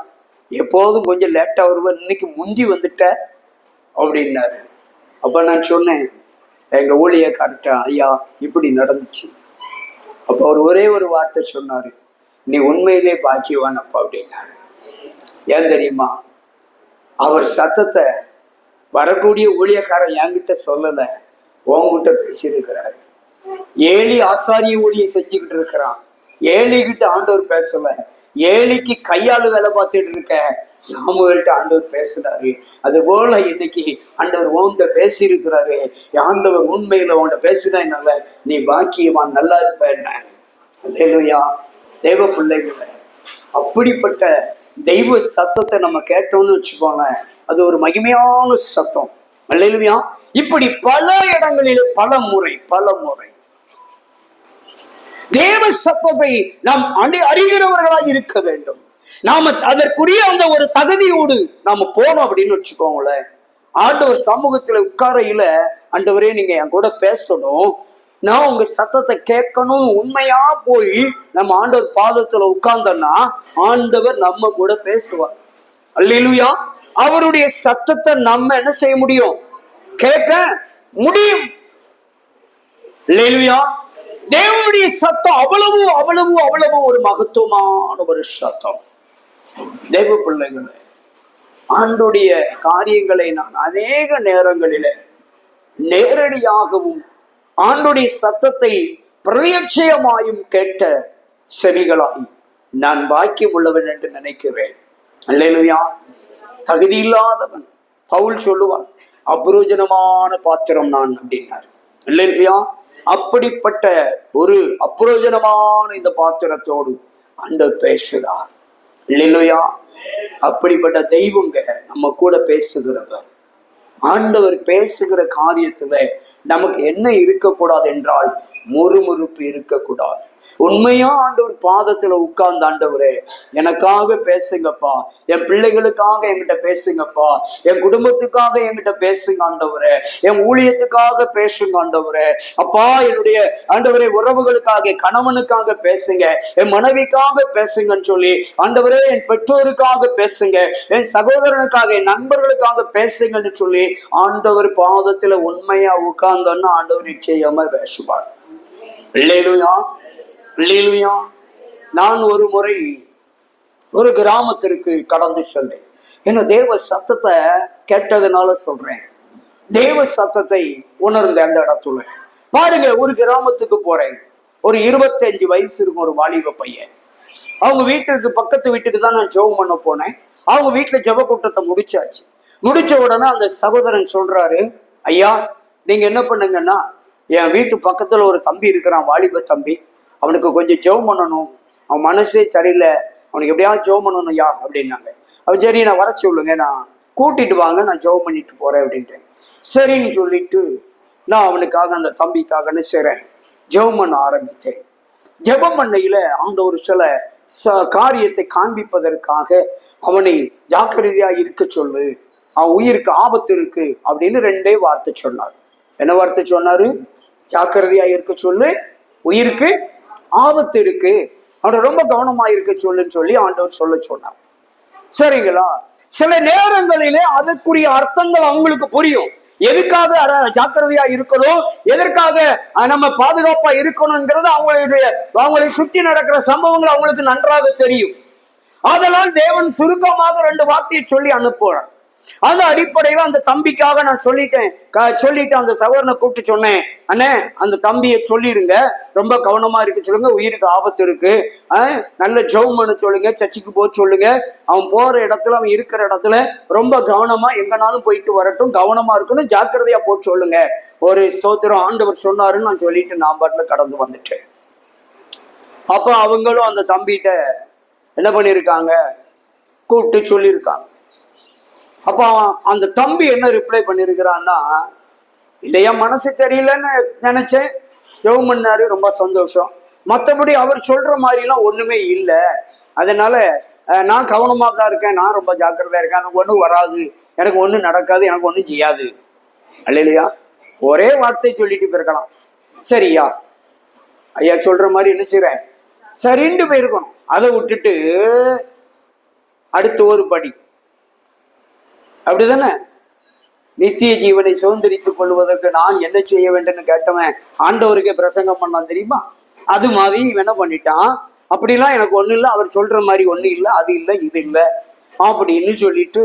எப்போதும் கொஞ்சம் லேட்டா வருவேன், இன்னைக்கு முந்தி வந்துட்ட அப்படின்னாரு. அப்ப நான் சொன்னேன், எங்க ஊழியக்காரர்ட்ட ஐயா இப்படி நடந்துச்சு. அப்ப அவர் ஒரே ஒரு வார்த்தை சொன்னாரு, நீ உண்மையிலே பாக்கியவான் அப்பா அப்படின்னாரு. ஏன் தெரியுமா, அவர் சத்தத்தை வரக்கூடிய ஊழியக்காரன் என்கிட்ட சொல்லல, உங்ககிட்ட பேசியிருக்கிறாரு. ஏலி ஆசாரிய ஊழியம் செஞ்சுக்கிட்டு இருக்கிறான், ஏலிகிட்ட ஆண்டவர் பேசல. ஏலிக்கு கையாளு வேலை பார்த்துட்டு இருக்க சாமுவேல்கிட்ட ஆண்டவர் பேசுறாரு. அது போல இன்னைக்கு ஆண்டவர் உன்கிட்ட பேசி இருக்கிறாரு. ஆண்டவர் உண்மையில உன்கிட்ட பேசுதான், நீ பாக்கியவான், நல்லா இருப்ப. அல்லேலூயா. தெய்வ பிள்ளைகளை அப்படிப்பட்ட தெய்வ சத்தத்தை நம்ம கேட்டோம்னு வச்சுக்கோங்க, அது ஒரு மகிமையான சத்தம். அல்லேலூயா. இப்படி பல இடங்களில் பல முறை தேவ சத்தத்தை நாம் அறிகிறவர்களாக இருக்க வேண்டும். நாம அதற்குரிய அந்த ஒரு தகுதியோடு நாம போனோம் அப்படின்னு வச்சுக்கோங்களேன், ஆண்டவர் சமூகத்துல உட்காரையில, ஆண்டவரே நீங்க என் கூட பேசணும், நான் உங்க சத்தத்தை கேட்கணும்னு உண்மையா போய் நம்ம ஆண்டவர் பாதத்துல உட்கார்ந்தோம்னா ஆண்டவர் நம்ம கூட பேசுவார். அல்லேலூயா. அவருடைய சத்தத்தை நம்ம என்ன செய்ய முடியும்? கேட்க முடியும். அல்லேலூயா. தேவனுடைய சத்தம் அவ்வளவு அவ்வளவு அவ்வளவு ஒரு மகத்துவமான ஒரு சத்தம். தேவ பிள்ளைகளே, ஆண்டுடைய காரியங்களை நான் அநேக நேரங்களில நேரடியாகவும் ஆண்டுடைய சத்தத்தை பிரத்யட்சமாயும் கேட்ட செவிகளாய் நான் பாக்கியம் உள்ளவன் என்று நினைக்கிறேன். அல்லேலூயா. தகுதி இல்லாதவன் பவுல் சொல்லுவான், அப்ரோஜனமான பாத்திரம் நான் அப்படின்னார். அல்லேலூயா. அப்படிப்பட்ட ஒரு அப்ரோஜனமான இந்த பாத்திரத்தோடு ஆண்டவர் பேசுகிறார். அல்லேலூயா. அப்படிப்பட்ட தெய்வங்க நம்ம கூட பேசுகிறவர். ஆண்டவர் பேசுகிற காரியத்துல நமக்கு என்ன இருக்கக்கூடாது என்றால் முறுமுறுப்பு இருக்கக்கூடாது. உண்மையா ஆண்டவர் பாதத்துல உட்கார்ந்து, ஆண்டவரே எனக்காக பேசுங்கப்பா, என் பிள்ளைகளுக்காக என்கிட்ட பேசுங்கப்பா, என் குடும்பத்துக்காக என்கிட்ட பேசுங்க ஆண்டவரே, என் ஊழியத்துக்காக பேசுங்க ஆண்டவரே, அப்பா என்னுடைய ஆண்டவரே உறவுகளுக்காக கணவனுக்காக பேசுங்க, என் மனைவிக்காக பேசுங்கன்னு சொல்லி, ஆண்டவரே என் பெற்றோருக்காக பேசுங்க, என் சகோதரனுக்காக என் நண்பர்களுக்காக பேசுங்கன்னு சொல்லி ஆண்டவர் பாதத்துல உண்மையா உட்கார்ந்தோன்னா ஆண்டவர் நிச்சயமா பேசுவார். அல்லேலூயா. அல்லேலூயா. நான் ஒரு முறை ஒரு கிராமத்திற்கு கடந்து சென்றேன். என்ன தேவ சத்தத்தை கேட்டதுனால சொல்றேன். தேவ சத்தத்தை உணர்ந்த அந்த இடத்துல பாருங்க, ஒரு கிராமத்துக்கு போறேன். ஒரு 25 வயசு இருக்கும் ஒரு வாலிப பையன். அவங்க வீட்டுக்கு பக்கத்து வீட்டுக்கு தான் நான் ஜெபம் பண்ண போனேன். அவங்க வீட்டுல ஜெப கூட்டத்தை முடிச்சாச்சு. முடிச்ச உடனே அந்த சகோதரன் சொல்றாரு, ஐயா நீங்க என்ன பண்ணுங்கன்னா, என் வீட்டு பக்கத்துல ஒரு தம்பி இருக்கிறான், வாலிப தம்பி, அவனுக்கு கொஞ்சம் ஜெபம் பண்ணணும், அவன் மனசே சரியில்லை, அவனுக்கு எப்படியாவது ஜெபம் பண்ணணும் யா அப்படின்னாங்க. அவன் சரி நான் வர சொல்லுங்க, நான் கூட்டிட்டு வாங்க, நான் ஜெபம் பண்ணிட்டு போறேன் அப்படின்ட்டு. சரின்னு சொல்லிட்டு நான் அவனுக்காக அந்த தம்பிக்காகன்னு செய்றேன், ஜெபம் பண்ண ஆரம்பித்தேன். ஜெபம் பண்ணையில ஆண்டவர் சில காரியத்தை காண்பிப்பதற்காக அவனை ஜாக்கிரதையா இருக்க சொல்லு, அவன் உயிருக்கு ஆபத்து இருக்கு அப்படின்னு 2 வார்த்தை சொன்னார். என்ன வார்த்தை சொன்னாரு? ஜாக்கிரதையா இருக்க சொல்லு, உயிருக்கு ஆபத்து இருக்கு, அவனை ரொம்ப கவனமா இருக்க சொல்லுன்னு சொல்லி ஆண்டவர் சொல்ல சொன்னார். சரிங்களா? சில நேரங்களிலே அதற்குரிய அர்த்தங்கள் அவங்களுக்கு புரியும். எதுக்காக ஜாக்கிரதையா இருக்கணும், எதற்காக நம்ம பாதுகாப்பா இருக்கணும்ங்கிறது அவங்களை சுற்றி நடக்கிற சம்பவங்கள் அவங்களுக்கு நன்றாக தெரியும். அதனால் தேவன் சுருக்கமாக 2 வார்த்தையை சொல்லி அனுப்புறார். அந்த அடிப்படையில அந்த தம்பிக்காக நான் சொல்லிட்டு அந்த சகோதரனை கூப்பிட்டு சொன்னேன், அண்ணே அந்த தம்பியை சொல்லிருங்க, ரொம்ப கவனமா இருக்க சொல்லுங்க, உயிருக்கு ஆபத்து இருக்கு, நல்ல ஜெபம் பண்ண சொல்லுங்க, சர்ச்சுக்கு போக சொல்லுங்க, அவன் போற இடத்துல அவன் இருக்கிற இடத்துல ரொம்ப கவனமா எங்கனாலும் போயிட்டு வரட்டும், கவனமா இருக்கணும், ஜாக்கிரதையா போட்டு சொல்லுங்க. ஒரு ஸ்தோத்திரம் ஆண்டவர் சொன்னாருன்னு நான் சொல்லிட்டு நான் பாட்டுல கடந்து வந்துட்டேன். அப்ப அவங்களும் அந்த தம்பிகிட்ட என்ன பண்ணிருக்காங்க, கூப்பிட்டு சொல்லியிருக்காங்க. அப்போ அந்த தம்பி என்ன ரிப்ளை பண்ணிருக்கிறான்னா, இல்லையா மனசு சரியில்லைன்னு நினைச்சேன், ஜெபம் பண்ணாரு, ரொம்ப சந்தோஷம், மற்றபடி அவர் சொல்ற மாதிரிலாம் ஒண்ணுமே இல்லை, அதனால நான் கவனமா தான் இருக்கேன், நான் ரொம்ப ஜாக்கிரதையா இருக்கேன், எனக்கு ஒன்றும் வராது, எனக்கு ஒன்றும் நடக்காது, எனக்கு ஒன்றும் செய்யாது. அல்லையா? ஒரே வார்த்தை சொல்லிட்டு போயிருக்கலாம். சரியா ஐயா சொல்ற மாதிரி என்ன செய்றேன், சரின்னு போயிருக்கணும். அதை விட்டுட்டு அடுத்த ஒரு படி, அப்படிதானே, நித்திய ஜீவனை சுதந்திரித்துக் கொள்வதற்கு நான் என்ன செய்ய வேண்டும் கேட்டவன் ஆண்டவருக்கே பிரசங்கம் பண்ணான் தெரியுமா? அது மாதிரி இவன் என்ன பண்ணிட்டான், அப்படிலாம் எனக்கு ஒன்றும் இல்லை, அவர் சொல்ற மாதிரி ஒன்றும் இல்லை, அது இல்லை இது இல்லை அப்படின்னு சொல்லிட்டு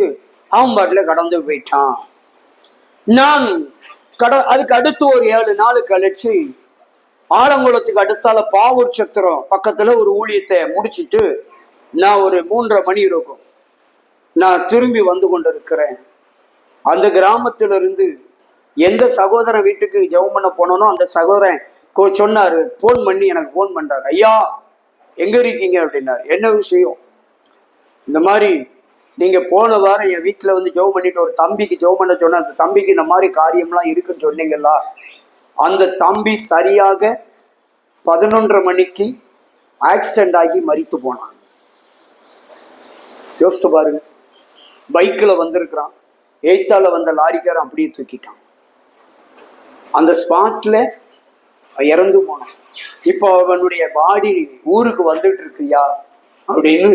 அவன் பாட்டில கடந்து போயிட்டான். நான் அதுக்கு அடுத்து ஒரு 7 நாள் கழிச்சு ஆலங்குளத்துக்கு அடுத்தால பாவூர் சத்திரம் பக்கத்துல ஒரு ஊழியத்தை முடிச்சுட்டு நான் ஒரு 3:30 மணி இருக்கும், நான் திரும்பி வந்து கொண்டிருக்கிறேன். அந்த கிராமத்திலிருந்து எந்த சகோதரன் வீட்டுக்கு ஜெபம் பண்ண போனோனோ அந்த சகோதரன் சொன்னாரு, போன் பண்ணி எனக்கு போன் பண்றாரு, ஐயா எங்க இருக்கீங்க அப்படின்னாரு. என்ன விஷயம்? இந்த மாதிரி நீங்க போன வாரம் என் வீட்டுல வந்து ஜெபம் பண்ணிட்டு ஒரு தம்பிக்கு ஜெபம் பண்ண சொன்ன, அந்த தம்பிக்கு இந்த மாதிரி காரியம்லாம் இருக்குன்னு சொன்னீங்களா? அந்த தம்பி சரியாக 11:30 மணிக்கு ஆக்சிடென்ட் ஆகி மரித்து போனான். யோசித்து பாருங்க. பைக்கில் வந்திருக்கிறான், எய்த்தால வந்த லாரிக்காரன் அப்படியே தூக்கிட்டான். அந்த ஸ்பாட்ல இறந்து போனான். இப்போ அவனுடைய பாடி ஊருக்கு வந்துட்டு இருக்குயா அப்படின்னு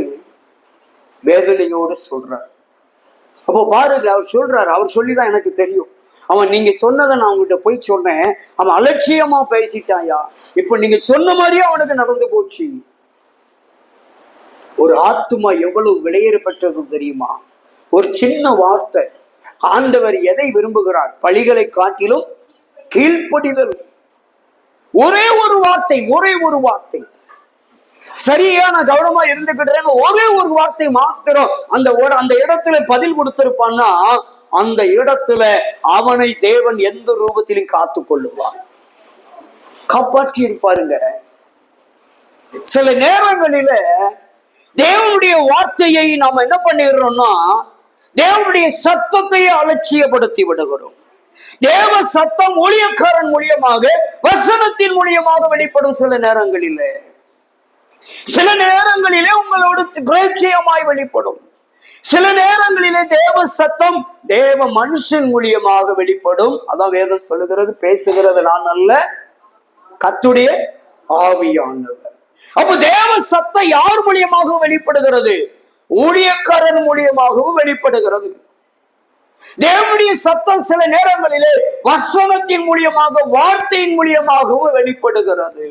வேதனையோடு சொல்றார். அப்போ பாருங்க, அவர் சொல்றாரு, அவர் சொல்லிதான் எனக்கு தெரியும். அவன் நீங்க சொன்னதை நான் அவங்ககிட்ட போய் சொன்னேன், அவன் அலட்சியமா பேசிட்டாயா, இப்ப நீங்க சொன்ன மாதிரியே அவனுக்கு நடந்து போச்சு. ஒரு ஆத்துமா எவ்வளவு விலையேறப்பட்டது தெரியுமா? ஒரு சின்ன வார்த்தை. ஆண்டவர் எதை விரும்புகிறார்? பலிகளை காட்டிலும் கீழ்ப்படிதல். ஒரே ஒரு வார்த்தை, ஒரே ஒரு வார்த்தை. சரியான கவனமா இருந்துகிட்டு ஒரே ஒரு வார்த்தை மாத்திரம் அந்த இடத்துல பதில் கொடுத்திருப்பான்னா, அந்த இடத்துல அவனை தேவன் எந்த ரூபத்திலும் காத்து கொள்ளுவான், காப்பாற்றி இருப்பாருங்க. சில நேரங்களில தேவனுடைய வார்த்தையை நாம என்ன பண்ணிடுறோம்னா, தேவனுடைய சத்தத்தையே அலட்சியப்படுத்தி விடுகிறோம். தேவ சத்தம் ஊழியக்காரன் மூலியமாக, வசனத்தின் மூலியமாக வெளிப்படும். சில நேரங்களிலே உங்களோடு பிரேட்சயமாய் வெளிப்படும். சில நேரங்களிலே தேவ சத்தம் தேவ மனுஷன் மூலியமாக வெளிப்படும். அதான் வேதம் சொல்லுகிறது, பேசுகிறது நான் அல்ல, கர்த்தருடைய ஆவியானவர். அப்ப தேவ சத்தம் யார் மூலியமாக வெளிப்படுகிறது? ஊழியக்காரன் மூலியமாகவும் வெளிப்படுகிறது. தேவனுடைய சத்தம் சில நேரங்களிலே வசனத்தின் மூலியமாக, வார்த்தையின் மூலியமாகவும் வெளிப்படுகிறது.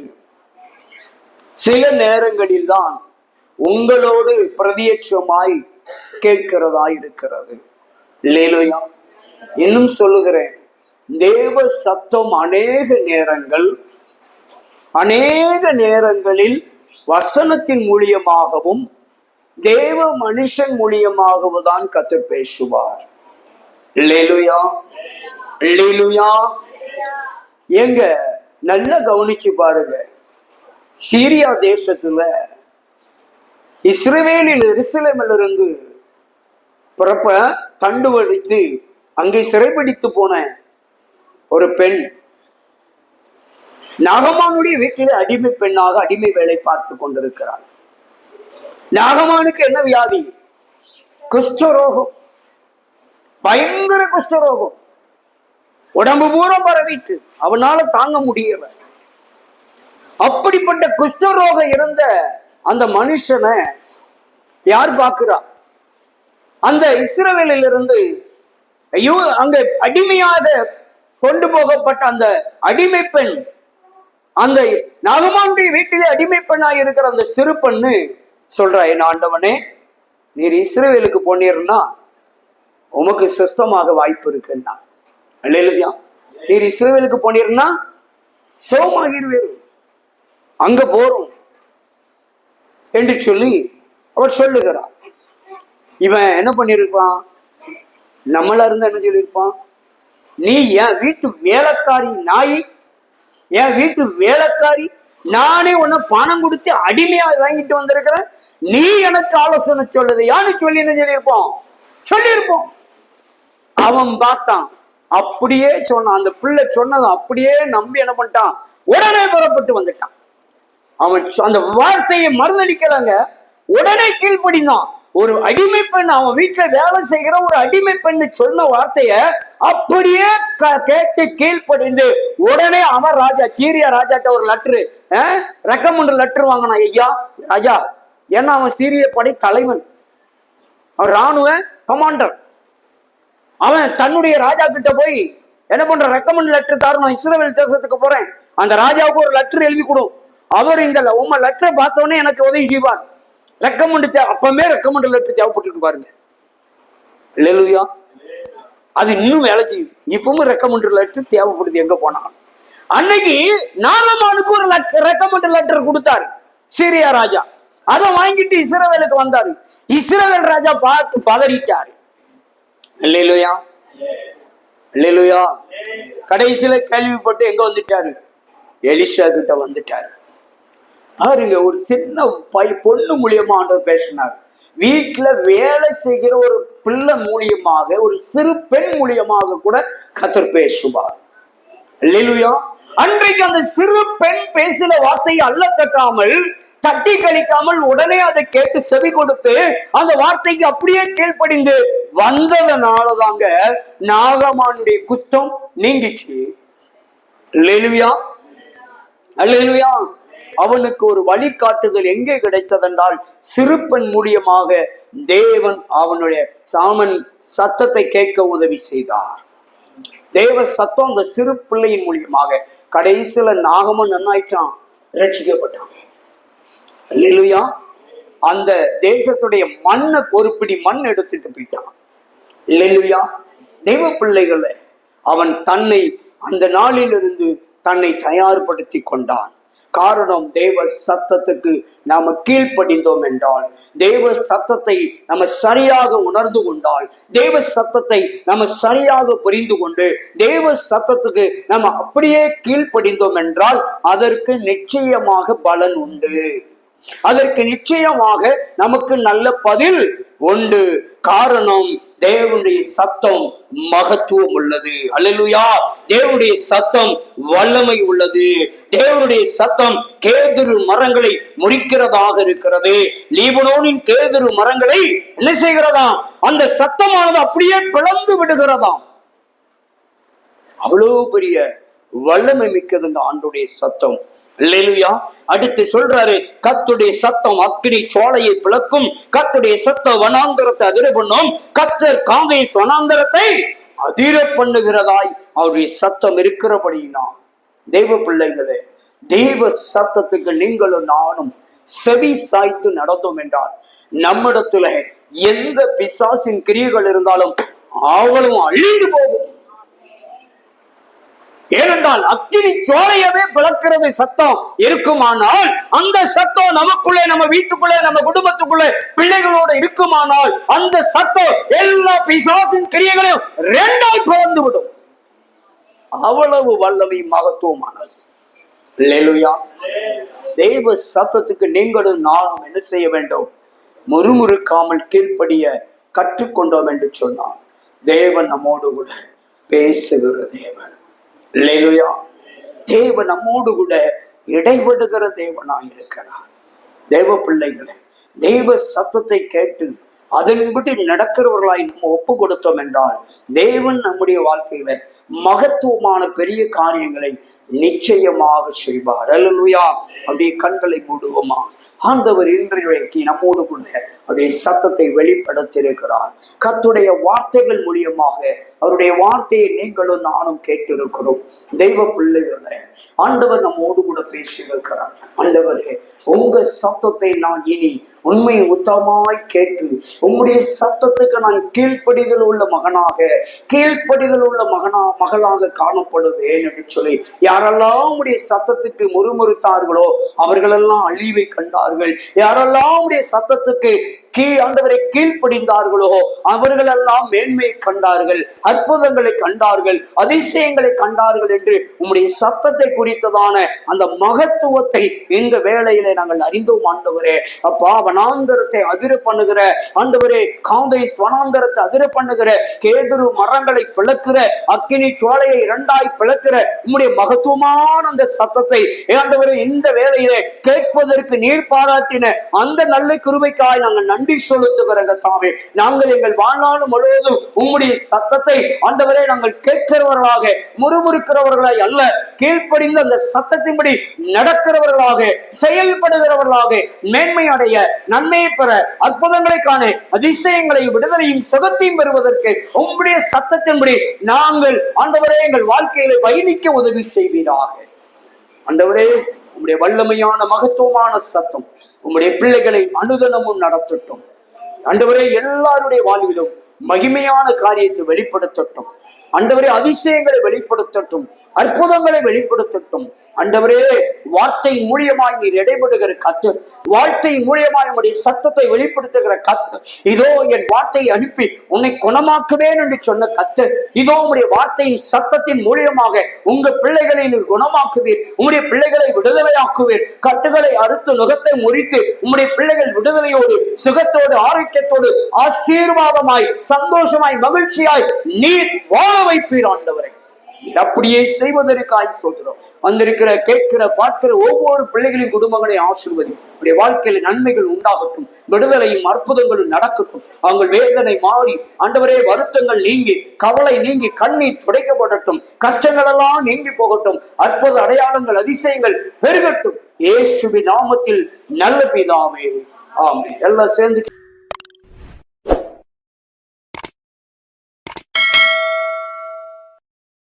சில நேரங்களில் தான் உங்களோடு பிரதியட்சமாய் கேட்கிறதா இருக்கிறது. இல்லையா? இன்னும் சொல்லுகிறேன், தேவ சத்தம் அநேக நேரங்களில் வசனத்தின் மூலியமாகவும் தேவ மனுஷன் மூலியமாகவும் தான் கர்த்தர் பேசுவார். அல்லேலூயா, அல்லேலூயா. எங்க நல்லா கவனிச்சு பாருங்க. சீரியா தேசத்துல இஸ்ரவேலில் எருசலேமிலிருந்து பிறப்ப கண்டுபிடித்து அங்கே சிறைபிடித்து போன ஒரு பெண் நாகமானுடைய வீட்டிலே அடிமை பெண்ணாக அடிமை வேலை பார்த்து கொண்டிருக்கிறார். நாகமானுக்கு என்ன வியாதி? குஷ்டரோகம், பயங்கர குஷ்டரோகம், உடம்பு பூரம் பரவிட்டு அவனால தாங்க முடியல. அப்படிப்பட்ட குஷ்டரோகம் இருந்த அந்த மனுஷனை யார் பார்க்கிறா? அந்த இஸ்ரவேலில் இருந்து அங்க அடிமையாக கொண்டு போகப்பட்ட அந்த அடிமை பெண், அந்த நாகமானுடைய வீட்டிலே அடிமை பெண்ணாக இருக்கிற அந்த சிறு பெண்ணு சொல்றா, என் ஆண்டவனே, நீர் இஸ்ரவேலுக்கு போனீர்னா உமக்கு சுஸ்தமாக வாய்ப்பு இருக்குன்னா. அல்லேலூயா. நீர் இஸ்ரவேலுக்கு போனீர்னா சோமாகிருவேரு, அங்க போறோம் என்று சொல்லி அவர் சொல்லுகிறார். இவன் என்ன பண்ணிருப்பான்? நம்மளா இருந்தா என்ன சொல்லியிருப்பான்? நீ என் வீட்டு வேலைக்காரி நாய், என் வீட்டு வேலைக்காரி, நானே உன்னை பணம் கொடுத்து அடிமையா வாங்கிட்டு வந்திருக்கிறேன், நீ எனக்கு ஆலோசனை சொல்லுது யான்னு சொல்லி என்ன சொல்லியிருப்போம். அவன் பார்த்தான், அப்படியே சொன்னான். அந்த பிள்ளை சொன்னதை அப்படியே நம்பி என்ன பண்ணிட்டான்? உடனே புறப்பட்டு வந்துட்டான். அவன் அந்த வார்த்தையை மறுதளிக்கலாங்க, உடனே கீழ்ப்படிந்தான். ஒரு அடிமை பெண், அவன் வீட்டுல வேலை செய்கிற ஒரு அடிமை பெண்ணு சொன்ன வார்த்தைய அப்படியே கேட்டு கீழ்ப்படிந்து உடனே அவன் ராஜா, சீரியா ராஜாட்ட ஒரு லெட்டரு, ரெக்கமெண்ட் லெட்டர் வாங்கினான். ஐயா ராஜா, ஏன்னா அவன் சீரிய படை தலைவன், அவன் ராணுவ கமாண்டர். அவன் தன்னுடைய ராஜா கிட்ட போய் என்ன பண்ற, ரெக்கமெண்ட் லெட்டர் தரணும், இஸ்ரவேல் தேசத்துக்கு போறேன், அந்த ராஜாவுக்கு ஒரு லெட்டர் எழுதி கொடு, அவர் இந்த உங்க லெட்டரை பார்த்தோன்னே எனக்கு உதவி செய்வார். ரெக்கமெண்ட் அப்பமே ரெக்கமெண்ட் லெட்டர் தேவைப்பட்டு பாருங்க. இல்லையா? அது இன்னும் வேலை செய்யுது. இப்பவும் ரெக்கமெண்ட் லெட்டர் தேவைப்படுது எங்க போனாலும். அன்னைக்கு நாகமானுக்கு ஒரு ரெக்கமெண்ட் லெட்டர் கொடுத்தாரு சீரியா ராஜா. அதை வாங்கிட்டு இஸ்ரவேலுக்கு வந்தாரு. இஸ்ரவேல் ராஜா பார்த்து பதறிட்டாரு. இல்லையா? இல்லையா? கடைசியில கேள்விப்பட்டு எங்க வந்துட்டாரு? எலிஷா கிட்ட வந்துட்டாரு. பாருங்க, ஒரு சின்ன பொண்ணு மூலியமா ஆண்டவர் பேசினார். வீட்டுல வேலை செய்கிற ஒரு பிள்ளை மூலியமாக, ஒரு சிறு பெண் மூலியமாக கூட கர்த்தர் பேசுவார். அல்லேலூயா. அன்றைக்கு அந்த சிறு பெண் பேசின வார்த்தையை அல்ல தட்டாமல் தட்டி கழிக்காமல் உடனே அதை கேட்டு செவி கொடுத்து அந்த வார்த்தைக்கு அப்படியே கீழ்ப்படிந்து வந்ததனாலதாங்க நாகமானுடைய குஷ்டம் நீங்கிச்சு. அல்லேலூயா, அல்லேலூயா. அவனுக்கு ஒரு வழிகாட்டுதல் எங்கே கிடைத்ததென்றால் சிறுப்பன் மூலியமாக தேவன் அவனுடைய சாமன் சத்தத்தை கேட்க உதவி செய்தார். தேவ சத்தம் அந்த சிறு பிள்ளையின் மூலியமாக கடைசியில நாகமன் நன்னாயிட்டான், ரட்சிக்கப்பட்டான். அல்லேலூயா. அந்த தேசத்துடைய மண்ணை ஒரு பிடி மண் எடுத்துட்டு போயிட்டான். அல்லேலூயா. தெய்வ பிள்ளைகளை அவன் தன்னை அந்த நாளிலிருந்து தன்னை தயார்படுத்தி கொண்டான். காரணம், தேவ சத்தத்துக்கு நாம கீழ்ப்படிந்தோம் என்றால், தேவ சத்தத்தை நம்ம சரியாக உணர்ந்து கொண்டால், தேவ சத்தத்தை நம்ம சரியாக புரிந்து கொண்டு தேவ சத்தத்துக்கு நம்ம அப்படியே கீழ்ப்படிந்தோம் என்றால் அதற்கு நிச்சயமாக பலன் உண்டு. அதற்கு நிச்சயமாக நமக்கு நல்ல பதில் உண்டு. காரணம், தேவனுடைய சத்தம் மகத்துவம் உள்ளது. அல்லேலூயா. தேவனுடைய சத்தம் வல்லமை உள்ளது. தேவனுடைய சத்தம் கேதுரு மரங்களை முறிக்கிறதாக இருக்கிறது. லீபனோனின் கேதுரு மரங்களை என்ன செய்கிறதாம்? அந்த சத்தமானது அப்படியே பிளந்து விடுகிறதாம். அவ்வளவு பெரிய வல்லமை மிக்கது இந்த ஆண்டுடைய சத்தம். அல்லேலூயா. அடுத்து சொல்றாரு, கர்த்தருடைய சத்தம் அக்கினி சோலையை பிளக்கும், கர்த்தருடைய சத்தம் வனாந்தரத்தை அதிர பண்ணும், கர்த்தர் காங்கேஸ் வனாந்தரத்தை அதிர பண்ணுகிறதாய் அவருடைய சத்தம் இருக்கிறபடினா, தெய்வ பிள்ளைகளே, தெய்வ சத்தத்துக்கு நீங்களும் நானும் செவி சாய்த்து நடந்தோம் என்றால் நம்மிடத்துல எந்த பிசாசின் கிரியைகள் இருந்தாலும் அவளும் அழிந்து போகும். ஏனென்றால் அக்கினி சோலையவே பிளக்கிறது சத்தம் இருக்குமானால், அந்த சத்தம் நமக்குள்ளே, நம்ம வீட்டுக்குள்ளே, நம்ம குடும்பத்துக்குள்ளே, பிள்ளைகளோட இருக்குமானால் அந்த சத்தம் எல்லா பிசாசின் கிரியைகளையும் ரெண்டாய் பிளந்து விடும். அவ்வளவு வல்லமை மகத்துவமானது. அல்லேலூயா. தெய்வ சத்தத்துக்கு நீங்களும் நானும் என்ன செய்ய வேண்டும்? முறுமுறுக்காமல் கீழ்ப்படிய கற்றுக்கொண்டோம் என்று சொன்னார். தேவன் நம்மோடு கூட பேசுகிற தேவன். அல்லேலூயா. தேவன் நம்மோடு கூட இடைபடுகிற தேவனாய் இருக்கிறார். தேவ பிள்ளைகளை, தெய்வ சத்தத்தை கேட்டு அதன்படி நடக்கிறவர்களாய் நம்ம ஒப்பு கொடுத்தோம் என்றால் தேவன் நம்முடைய வாழ்க்கையில மகத்துவமான பெரிய காரியங்களை நிச்சயமாக செய்வார். அல்லேலூயா. அப்படியே கண்களை மூடுவோமா? ஆண்டவர் இன்றைக்கு நம்மோடு கூட அவருடைய சத்தத்தை வெளிப்படுத்தியிருக்கிறார். கர்த்தருடைய வார்த்தைகள் மூலியமாக அவருடைய வார்த்தையை நீங்களும் நானும் கேட்டிருக்கிறோம். தெய்வ பிள்ளைகளை, ஆண்டவர் நம்மோடு கூட பேசியிருக்கிறார். ஆண்டவரே, உங்க சத்தத்தை நான் இனி உண்மை உத்தமாய் கேட்டு உம்முடைய சத்தத்துக்கு நான் கீழ்ப்படிதல் உள்ள மகனாக, கீழ்ப்படிதல் உள்ள மகளாக காணப்படுவேன் என்று சொல்லி யாரெல்லாம் உடைய சத்தத்துக்கு முறுமுறுத்தார்களோ அவர்களெல்லாம் அழிவை கண்டார்கள். யாரெல்லாம் உடைய சத்தத்துக்கு ஆண்டவரை கீழ்ப்படிந்தார்களோ அவர்களெல்லாம் மேன்மையை கண்டார்கள், அற்புதங்களை கண்டார்கள், அதிசயங்களை கண்டார்கள் என்று உம்முடைய சத்தத்தை குறித்ததான அந்த மகத்துவத்தை இந்த வேளையிலே நாங்கள் அறிந்தோம். ஆண்டவரே, அப்பா, வனாந்தரத்தை அதிர பண்ணுகிற ஆண்டவரே, காங்கேஸ் வனாந்தரத்தை அதிர பண்ணுகிற, கேதுரு மரங்களை பிளக்கிற, அக்கினி சோலையை இரண்டாய் பிளக்கிற உம்முடைய மகத்துவமான அந்த சத்தத்தை ஆண்டவரே இந்த வேளையிலே கேட்பதற்கு நீர் பாராட்டின அந்த நல்ல கிருபைக்காய் நாங்கள் நன்றி செலுத்துகிறோம். தாவே, நாங்கள் எங்கள் வாழ்நாள் முழுவதும் உம்முடைய சத்தத்தை ஆண்டவரே நாங்கள் கேட்கிறவர்களாக, முறுமுறுக்கிறவர்களாய் அல்ல, கீழ்ப்படிந்து அந்த சத்தத்தின்படி நடக்கிறவர்களாக, செயல்படுகிறவர்களாக, மேன்மை அடைய, நன்மையை பெற, அற்புதங்களை காண, அதிசயங்களை, விடுதலையும் சுகத்தையும் பெறுவதற்கு உம்முடைய சத்தத்தின்படி நாங்கள் ஆண்டவரே எங்கள் வாழ்க்கையில பயணிக்க உதவி செய்வீராக. ஆண்டவரே, உம்முடைய வல்லமையான மகத்துவமான சத்தம் உம்முடைய பிள்ளைகளை அனுதினமும் நடத்தட்டும். ஆண்டவரே, எல்லாருடைய வாழ்விலும் மகிமையான காரியத்தை வெளிப்படுத்தட்டும். ஆண்டவரே, அதிசயங்களை வெளிப்படுத்தட்டும், அற்புதங்களை வெளிப்படுத்தட்டும். ஆண்டவரே, வார்த்தை மூலியமாய் நீர் இடைபடுகிற கர்த்தர், வார்த்தை மூலியமாய் உங்களுடைய சத்தத்தை வெளிப்படுத்துகிற கர்த்தர், இதோ என் வார்த்தையை அனுப்பி உன்னை குணமாக்குவேன் என்று சொன்ன கர்த்தர், இதோ உங்களுடைய வார்த்தையின் சத்தத்தின் மூலியமாக உங்க பிள்ளைகளை நீர் குணமாக்குவீர், உங்களுடைய பிள்ளைகளை விடுதலையாக்குவீர், கட்டுகளை அறுத்து நுகத்தை முறித்து உங்களுடைய பிள்ளைகள் விடுதலையோடு, சுகத்தோடு, ஆரோக்கியத்தோடு, ஆசீர்வாதமாய், சந்தோஷமாய், மகிழ்ச்சியாய் நீர் வாழ வைப்பீர். ஆண்டவரே, அப்படியே செய்வதற்காய் சொல்கிறோம். வந்திருக்கிற, கேட்கிற, பார்க்கிற ஒவ்வொரு பிள்ளைகளின் குடும்பங்களை ஆசீர்வதி. அப்படியே வாழ்க்கையில நன்மைகள் உண்டாகட்டும், விடுதலையும் அற்புதங்களும் நடக்கட்டும். அவங்க வேதனை மாறி, ஆண்டவரே வருத்தங்கள் நீங்கி, கவலை நீங்கி, கண்ணீர் துடைக்கப்படட்டும், கஷ்டங்கள் எல்லாம் நீங்கி போகட்டும், அற்புத அடையாளங்கள் அதிசயங்கள் பெருகட்டும். இயேசுவின் நாமத்தில் நல்ல பிதாவே, ஆமென். எல்லாம் சேர்ந்து